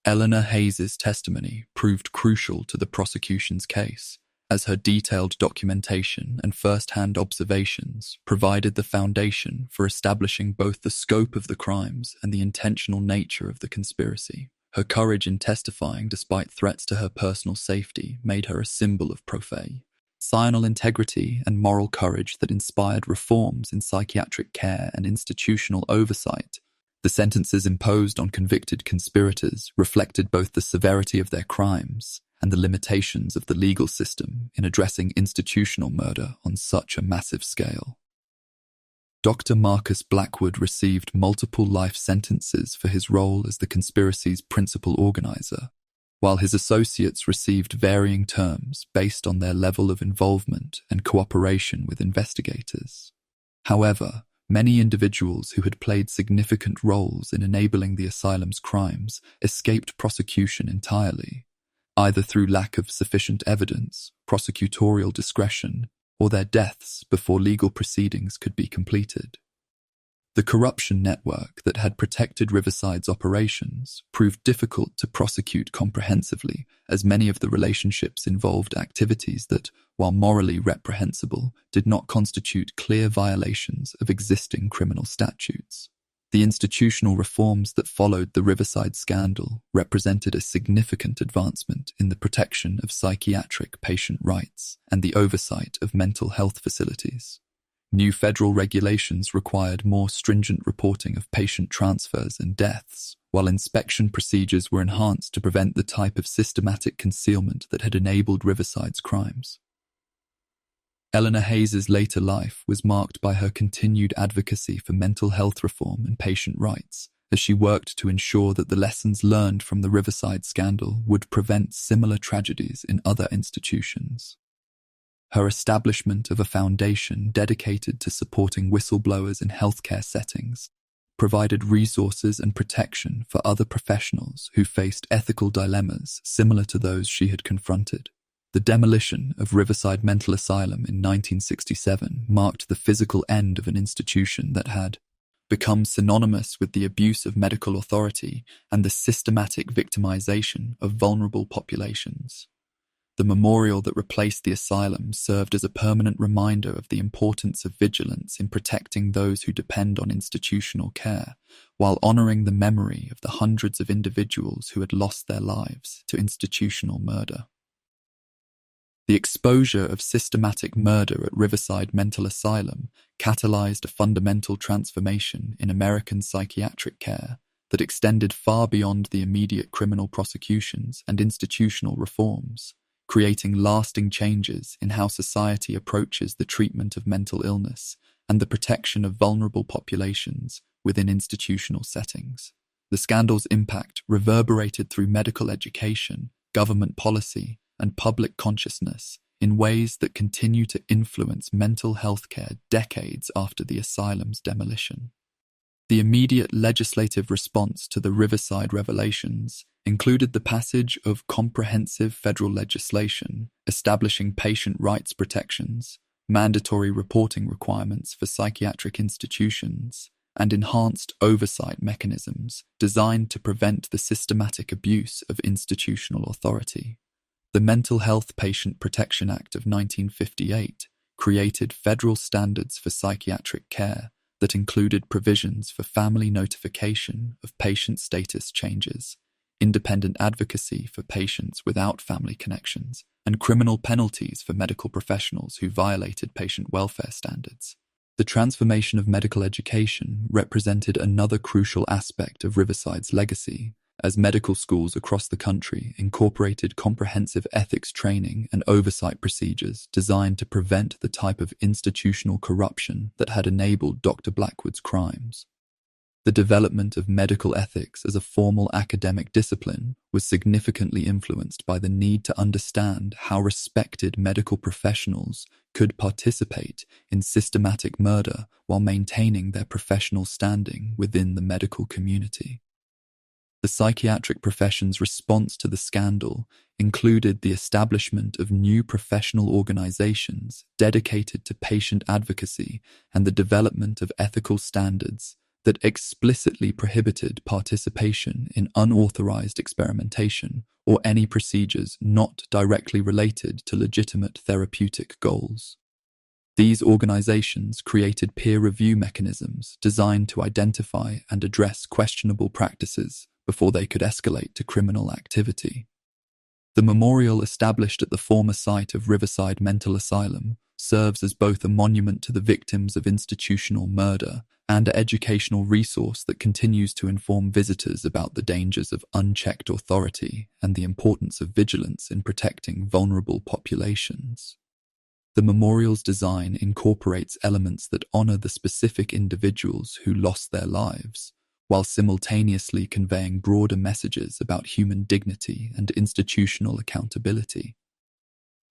Eleanor Hayes's testimony proved crucial to the prosecution's case, as her detailed documentation and first-hand observations provided the foundation for establishing both the scope of the crimes and the intentional nature of the conspiracy. Her courage in testifying despite threats to her personal safety made her a symbol of professional integrity and moral courage that inspired reforms in psychiatric care and institutional oversight. The sentences imposed on convicted conspirators reflected both the severity of their crimes and the limitations of the legal system in addressing institutional murder on such a massive scale. Dr. Marcus Blackwood received multiple life sentences for his role as the conspiracy's principal organizer, while his associates received varying terms based on their level of involvement and cooperation with investigators. However, many individuals who had played significant roles in enabling the asylum's crimes escaped prosecution entirely, either through lack of sufficient evidence, prosecutorial discretion, or their deaths before legal proceedings could be completed. The corruption network that had protected Riverside's operations proved difficult to prosecute comprehensively, as many of the relationships involved activities that, while morally reprehensible, did not constitute clear violations of existing criminal statutes. The institutional reforms that followed the Riverside scandal represented a significant advancement in the protection of psychiatric patient rights and the oversight of mental health facilities. New federal regulations required more stringent reporting of patient transfers and deaths, while inspection procedures were enhanced to prevent the type of systematic concealment that had enabled Riverside's crimes. Eleanor Hayes's later life was marked by her continued advocacy for mental health reform and patient rights, as she worked to ensure that the lessons learned from the Riverside scandal would prevent similar tragedies in other institutions. Her establishment of a foundation dedicated to supporting whistleblowers in healthcare settings provided resources and protection for other professionals who faced ethical dilemmas similar to those she had confronted. The demolition of Riverside Mental Asylum in 1967 marked the physical end of an institution that had become synonymous with the abuse of medical authority and the systematic victimization of vulnerable populations. The memorial that replaced the asylum served as a permanent reminder of the importance of vigilance in protecting those who depend on institutional care, while honoring the memory of the hundreds of individuals who had lost their lives to institutional murder. The exposure of systematic murder at Riverside Mental Asylum catalyzed a fundamental transformation in American psychiatric care that extended far beyond the immediate criminal prosecutions and institutional reforms, creating lasting changes in how society approaches the treatment of mental illness and the protection of vulnerable populations within institutional settings. The scandal's impact reverberated through medical education, government policy, and public consciousness in ways that continue to influence mental health care decades after the asylum's demolition. The immediate legislative response to the Riverside revelations included the passage of comprehensive federal legislation establishing patient rights protections, mandatory reporting requirements for psychiatric institutions, and enhanced oversight mechanisms designed to prevent the systematic abuse of institutional authority. The Mental Health Patient Protection Act of 1958 created federal standards for psychiatric care that included provisions for family notification of patient status changes, independent advocacy for patients without family connections, and criminal penalties for medical professionals who violated patient welfare standards. The transformation of medical education represented another crucial aspect of Riverside's legacy, as medical schools across the country incorporated comprehensive ethics training and oversight procedures designed to prevent the type of institutional corruption that had enabled Dr. Blackwood's crimes. The development of medical ethics as a formal academic discipline was significantly influenced by the need to understand how respected medical professionals could participate in systematic murder while maintaining their professional standing within the medical community. The psychiatric profession's response to the scandal included the establishment of new professional organizations dedicated to patient advocacy and the development of ethical standards that explicitly prohibited participation in unauthorized experimentation or any procedures not directly related to legitimate therapeutic goals. These organizations created peer review mechanisms designed to identify and address questionable practices before they could escalate to criminal activity. The memorial established at the former site of Riverside Mental Asylum serves as both a monument to the victims of institutional murder and an educational resource that continues to inform visitors about the dangers of unchecked authority and the importance of vigilance in protecting vulnerable populations. The memorial's design incorporates elements that honor the specific individuals who lost their lives, while simultaneously conveying broader messages about human dignity and institutional accountability.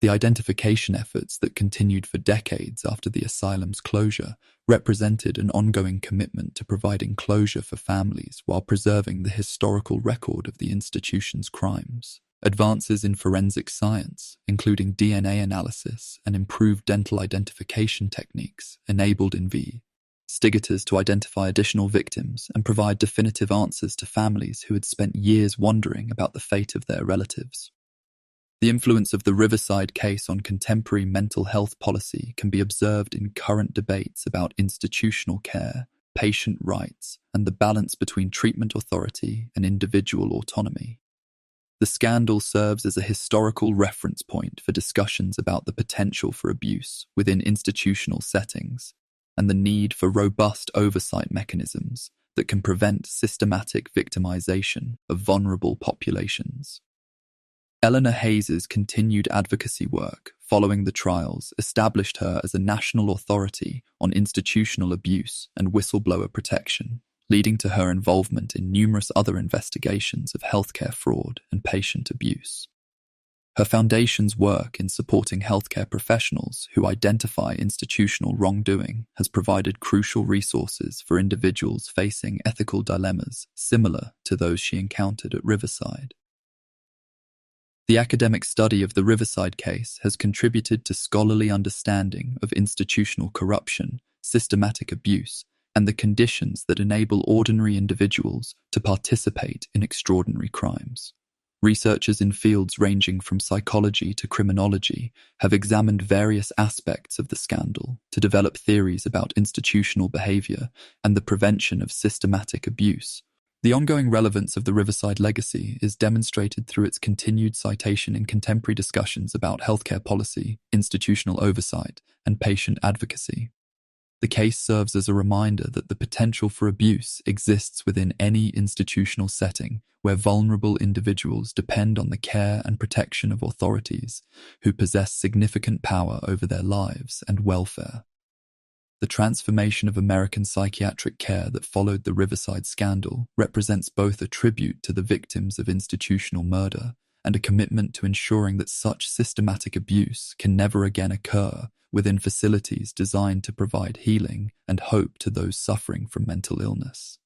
The identification efforts that continued for decades after the asylum's closure represented an ongoing commitment to providing closure for families while preserving the historical record of the institution's crimes. Advances in forensic science, including DNA analysis and improved dental identification techniques, enabled investigators to identify additional victims and provide definitive answers to families who had spent years wondering about the fate of their relatives. The influence of the Riverside case on contemporary mental health policy can be observed in current debates about institutional care, patient rights, and the balance between treatment authority and individual autonomy. The scandal serves as a historical reference point for discussions about the potential for abuse within institutional settings and the need for robust oversight mechanisms that can prevent systematic victimization of vulnerable populations. Eleanor Hayes's continued advocacy work following the trials established her as a national authority on institutional abuse and whistleblower protection, leading to her involvement in numerous other investigations of healthcare fraud and patient abuse. Her foundation's work in supporting healthcare professionals who identify institutional wrongdoing has provided crucial resources for individuals facing ethical dilemmas similar to those she encountered at Riverside. The academic study of the Riverside case has contributed to scholarly understanding of institutional corruption, systematic abuse, and the conditions that enable ordinary individuals to participate in extraordinary crimes. Researchers in fields ranging from psychology to criminology have examined various aspects of the scandal to develop theories about institutional behavior and the prevention of systematic abuse. The ongoing relevance of the Riverside legacy is demonstrated through its continued citation in contemporary discussions about healthcare policy, institutional oversight, and patient advocacy. The case serves as a reminder that the potential for abuse exists within any institutional setting where vulnerable individuals depend on the care and protection of authorities who possess significant power over their lives and welfare. The transformation of American psychiatric care that followed the Riverside scandal represents both a tribute to the victims of institutional murder and a commitment to ensuring that such systematic abuse can never again occur within facilities designed to provide healing and hope to those suffering from mental illness.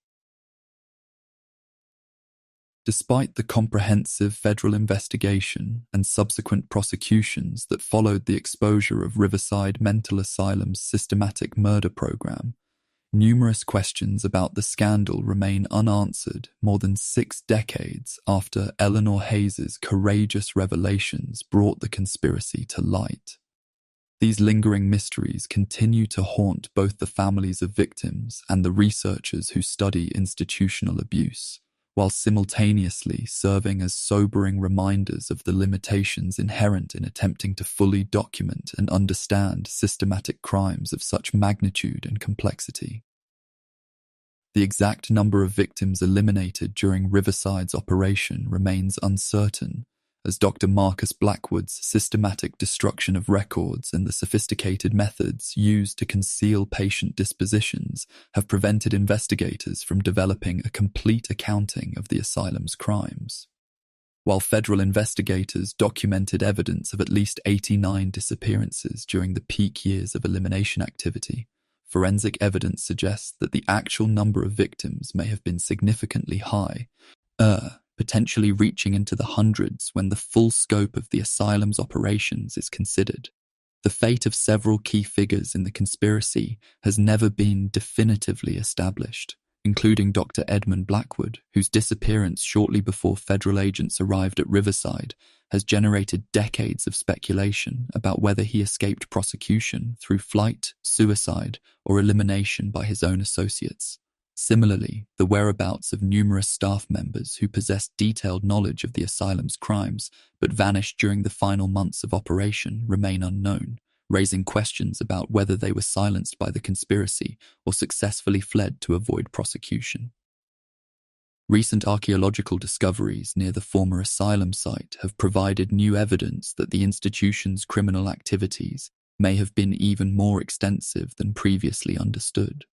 Despite the comprehensive federal investigation and subsequent prosecutions that followed the exposure of Riverside Mental Asylum's systematic murder program, numerous questions about the scandal remain unanswered more than 6 decades after Eleanor Hayes's courageous revelations brought the conspiracy to light. These lingering mysteries continue to haunt both the families of victims and the researchers who study institutional abuse, while simultaneously serving as sobering reminders of the limitations inherent in attempting to fully document and understand systematic crimes of such magnitude and complexity. The exact number of victims eliminated during Riverside's operation remains uncertain, as Dr. Marcus Blackwood's systematic destruction of records and the sophisticated methods used to conceal patient dispositions have prevented investigators from developing a complete accounting of the asylum's crimes. While federal investigators documented evidence of at least 89 disappearances during the peak years of elimination activity, forensic evidence suggests that the actual number of victims may have been significantly high, potentially reaching into the hundreds when the full scope of the asylum's operations is considered. The fate of several key figures in the conspiracy has never been definitively established, including Dr. Edmund Blackwood, whose disappearance shortly before federal agents arrived at Riverside has generated decades of speculation about whether he escaped prosecution through flight, suicide, or elimination by his own associates. Similarly, the whereabouts of numerous staff members who possessed detailed knowledge of the asylum's crimes but vanished during the final months of operation remain unknown, raising questions about whether they were silenced by the conspiracy or successfully fled to avoid prosecution. Recent archaeological discoveries near the former asylum site have provided new evidence that the institution's criminal activities may have been even more extensive than previously understood.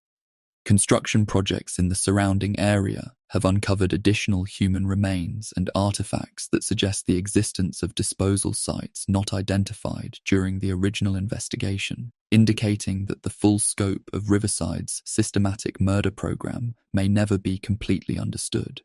Construction projects in the surrounding area have uncovered additional human remains and artifacts that suggest the existence of disposal sites not identified during the original investigation, indicating that the full scope of Riverside's systematic murder program may never be completely understood.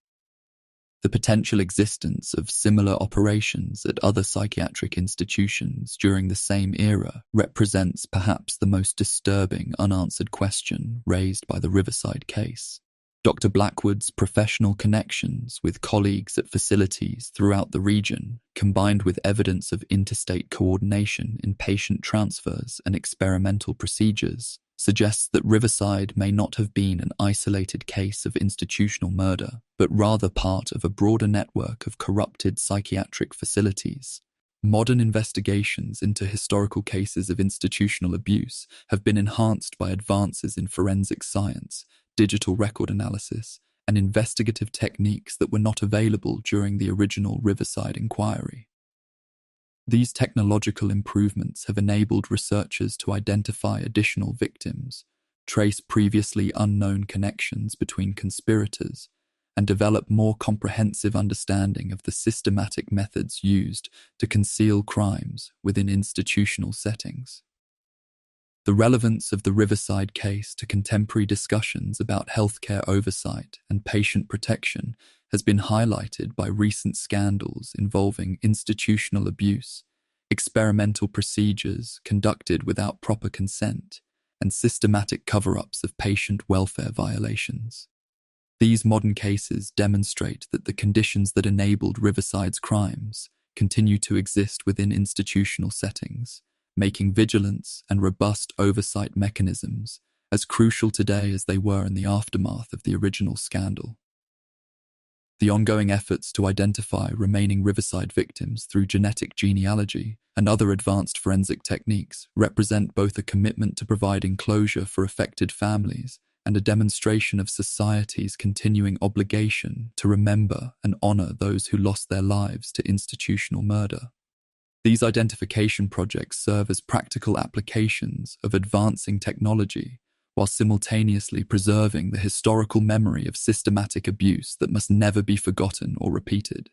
The potential existence of similar operations at other psychiatric institutions during the same era represents perhaps the most disturbing unanswered question raised by the Riverside case. Dr. Blackwood's professional connections with colleagues at facilities throughout the region, combined with evidence of interstate coordination in patient transfers and experimental procedures, suggests that Riverside may not have been an isolated case of institutional murder, but rather part of a broader network of corrupted psychiatric facilities. Modern investigations into historical cases of institutional abuse have been enhanced by advances in forensic science, digital record analysis, and investigative techniques that were not available during the original Riverside inquiry. These technological improvements have enabled researchers to identify additional victims, trace previously unknown connections between conspirators, and develop more comprehensive understanding of the systematic methods used to conceal crimes within institutional settings. The relevance of the Riverside case to contemporary discussions about healthcare oversight and patient protection has been highlighted by recent scandals involving institutional abuse, experimental procedures conducted without proper consent, and systematic cover-ups of patient welfare violations. These modern cases demonstrate that the conditions that enabled Riverside's crimes continue to exist within institutional settings, making vigilance and robust oversight mechanisms as crucial today as they were in the aftermath of the original scandal. The ongoing efforts to identify remaining Riverside victims through genetic genealogy and other advanced forensic techniques represent both a commitment to providing closure for affected families and a demonstration of society's continuing obligation to remember and honor those who lost their lives to institutional murder. These identification projects serve as practical applications of advancing technology while simultaneously preserving the historical memory of systematic abuse that must never be forgotten or repeated.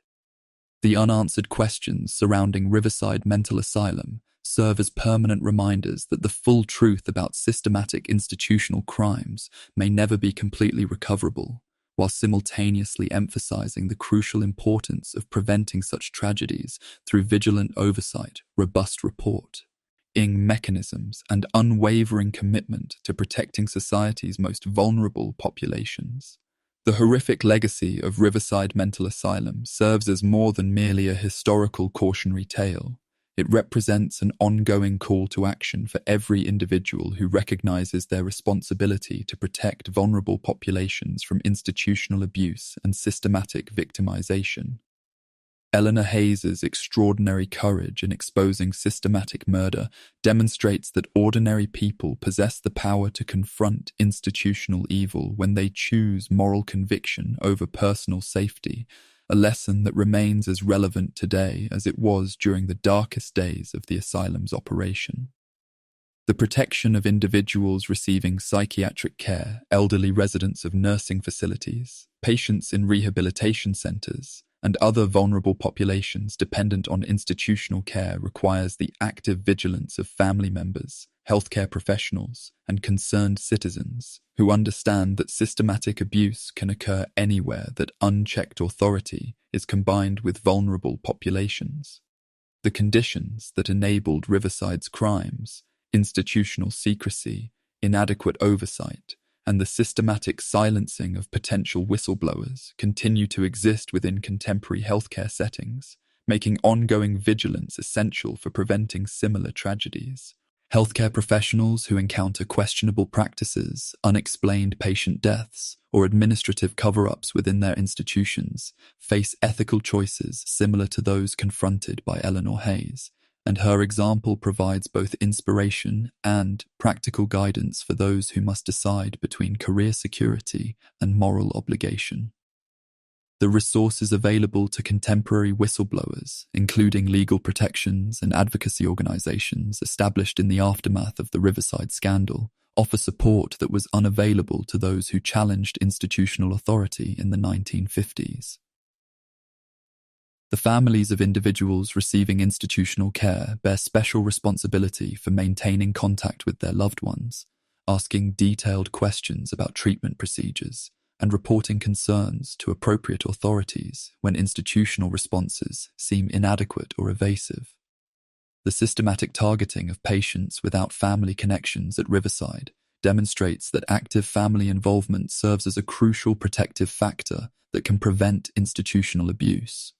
The unanswered questions surrounding Riverside Mental Asylum serve as permanent reminders that the full truth about systematic institutional crimes may never be completely recoverable, while simultaneously emphasizing the crucial importance of preventing such tragedies through vigilant oversight, robust reporting mechanisms, and unwavering commitment to protecting society's most vulnerable populations. The horrific legacy of Riverside Mental Asylum serves as more than merely a historical cautionary tale. It represents an ongoing call to action for every individual who recognizes their responsibility to protect vulnerable populations from institutional abuse and systematic victimization. Eleanor Hayes's extraordinary courage in exposing systematic murder demonstrates that ordinary people possess the power to confront institutional evil when they choose moral conviction over personal safety, a lesson that remains as relevant today as it was during the darkest days of the asylum's operation. The protection of individuals receiving psychiatric care, elderly residents of nursing facilities, patients in rehabilitation centers, and other vulnerable populations dependent on institutional care requires the active vigilance of family members, healthcare professionals, and concerned citizens who understand that systematic abuse can occur anywhere that unchecked authority is combined with vulnerable populations. The conditions that enabled Riverside's crimes, institutional secrecy, inadequate oversight, and the systematic silencing of potential whistleblowers continue to exist within contemporary healthcare settings, making ongoing vigilance essential for preventing similar tragedies. Healthcare professionals who encounter questionable practices, unexplained patient deaths, or administrative cover-ups within their institutions face ethical choices similar to those confronted by Eleanor Hayes, and her example provides both inspiration and practical guidance for those who must decide between career security and moral obligation. The resources available to contemporary whistleblowers, including legal protections and advocacy organizations established in the aftermath of the Riverside scandal, offer support that was unavailable to those who challenged institutional authority in the 1950s. The families of individuals receiving institutional care bear special responsibility for maintaining contact with their loved ones, asking detailed questions about treatment procedures, and reporting concerns to appropriate authorities when institutional responses seem inadequate or evasive. The systematic targeting of patients without family connections at Riverside demonstrates that active family involvement serves as a crucial protective factor that can prevent institutional abuse.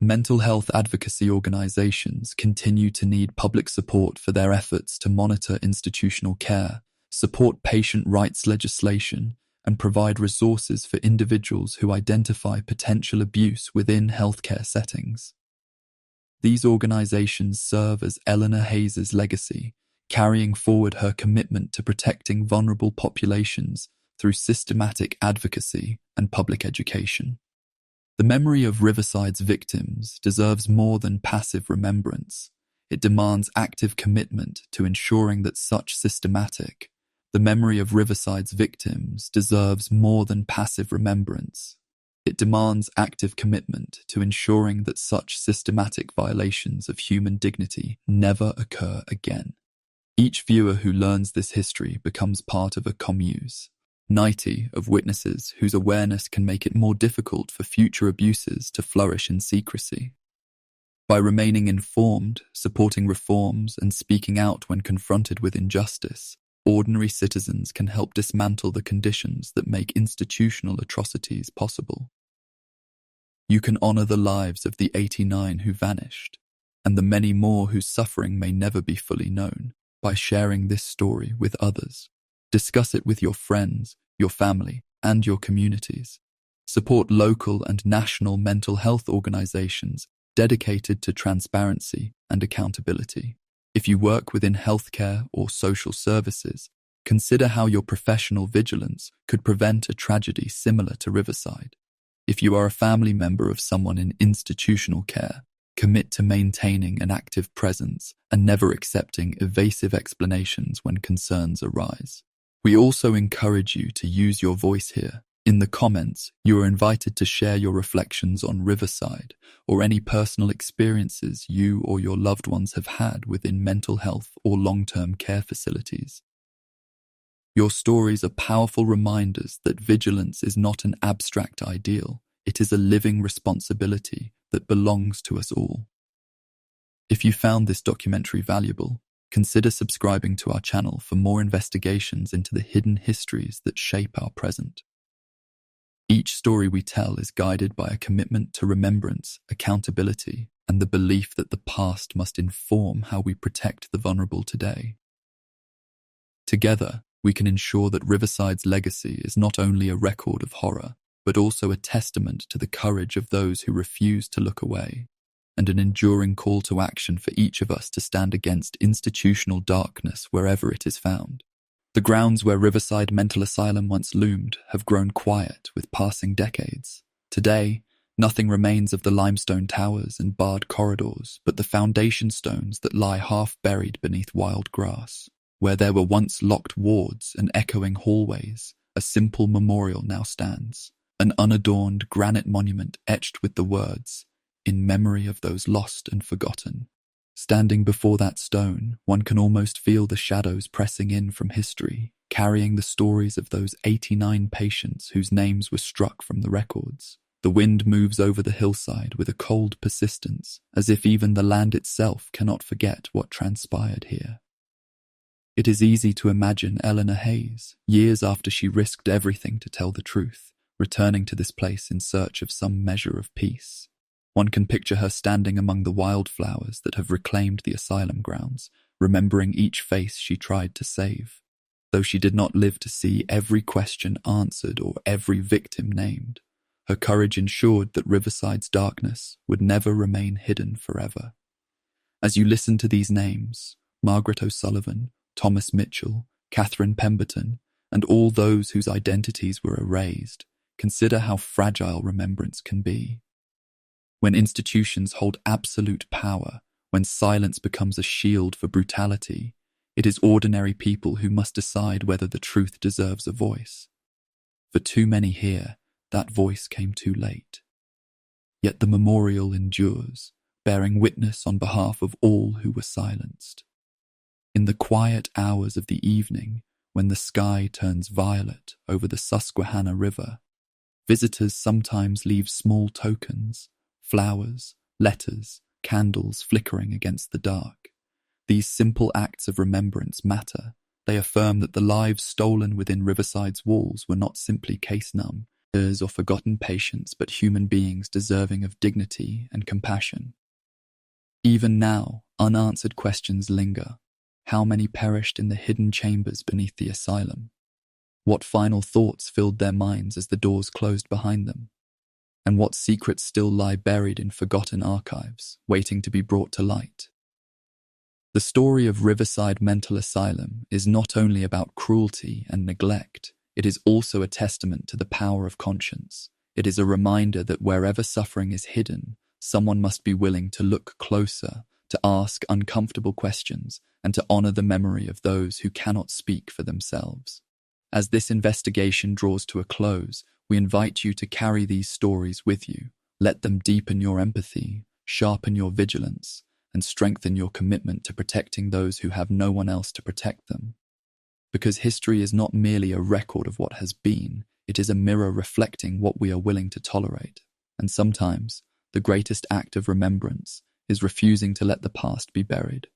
Mental health advocacy organizations continue to need public support for their efforts to monitor institutional care, support patient rights legislation, and provide resources for individuals who identify potential abuse within healthcare settings. These organizations serve as Eleanor Hayes's legacy, carrying forward her commitment to protecting vulnerable populations through systematic advocacy and public education. The memory of Riverside's victims deserves more than passive remembrance. It demands active commitment to ensuring that such systematic, The memory of Riverside's victims deserves more than passive remembrance. It demands active commitment to ensuring that such systematic violations of human dignity never occur again. Each viewer who learns this history becomes part of a community of witnesses whose awareness can make it more difficult for future abuses to flourish in secrecy. By remaining informed, supporting reforms, and speaking out when confronted with injustice, ordinary citizens can help dismantle the conditions that make institutional atrocities possible. You can honor the lives of the 89 who vanished, and the many more whose suffering may never be fully known, by sharing this story with others. Discuss it with your friends, your family, and your communities. Support local and national mental health organizations dedicated to transparency and accountability. If you work within healthcare or social services, consider how your professional vigilance could prevent a tragedy similar to Riverside. If you are a family member of someone in institutional care, commit to maintaining an active presence and never accepting evasive explanations when concerns arise. We also encourage you to use your voice here. In the comments, you are invited to share your reflections on Riverside or any personal experiences you or your loved ones have had within mental health or long-term care facilities. Your stories are powerful reminders that vigilance is not an abstract ideal, it is a living responsibility that belongs to us all. If you found this documentary valuable, consider subscribing to our channel for more investigations into the hidden histories that shape our present. Each story we tell is guided by a commitment to remembrance, accountability, and the belief that the past must inform how we protect the vulnerable today. Together, we can ensure that Riverside's legacy is not only a record of horror, but also a testament to the courage of those who refuse to look away, and an enduring call to action for each of us to stand against institutional darkness wherever it is found. The grounds where Riverside Mental Asylum once loomed have grown quiet with passing decades. Today, nothing remains of the limestone towers and barred corridors but the foundation stones that lie half buried beneath wild grass. Where there were once locked wards and echoing hallways, a simple memorial now stands, an unadorned granite monument etched with the words, "In memory of those lost and forgotten." Standing before that stone, one can almost feel the shadows pressing in from history, carrying the stories of those 89 patients whose names were struck from the records. The wind moves over the hillside with a cold persistence, as if even the land itself cannot forget what transpired here. It is easy to imagine Eleanor Hayes, years after she risked everything to tell the truth, returning to this place in search of some measure of peace. One can picture her standing among the wildflowers that have reclaimed the asylum grounds, remembering each face she tried to save. Though she did not live to see every question answered or every victim named, her courage ensured that Riverside's darkness would never remain hidden forever. As you listen to these names, Margaret O'Sullivan, Thomas Mitchell, Catherine Pemberton, and all those whose identities were erased, consider how fragile remembrance can be. When institutions hold absolute power, when silence becomes a shield for brutality, it is ordinary people who must decide whether the truth deserves a voice. For too many here, that voice came too late. Yet the memorial endures, bearing witness on behalf of all who were silenced. In the quiet hours of the evening, when the sky turns violet over the Susquehanna River, visitors sometimes leave small tokens, flowers, letters, candles flickering against the dark. These simple acts of remembrance matter. They affirm that the lives stolen within Riverside's walls were not simply case numbers or forgotten patients, but human beings deserving of dignity and compassion. Even now, unanswered questions linger. How many perished in the hidden chambers beneath the asylum? What final thoughts filled their minds as the doors closed behind them? And what secrets still lie buried in forgotten archives, waiting to be brought to light? The story of Riverside Mental Asylum is not only about cruelty and neglect, it is also a testament to the power of conscience. It is a reminder that wherever suffering is hidden, someone must be willing to look closer, to to ask uncomfortable questions, and to honor the memory of those who cannot speak for themselves. As this investigation draws to a close, we invite you to carry these stories with you. Let them deepen your empathy, sharpen your vigilance, and strengthen your commitment to protecting those who have no one else to protect them. Because history is not merely a record of what has been, it is a mirror reflecting what we are willing to tolerate. And sometimes, the greatest act of remembrance is refusing to let the past be buried.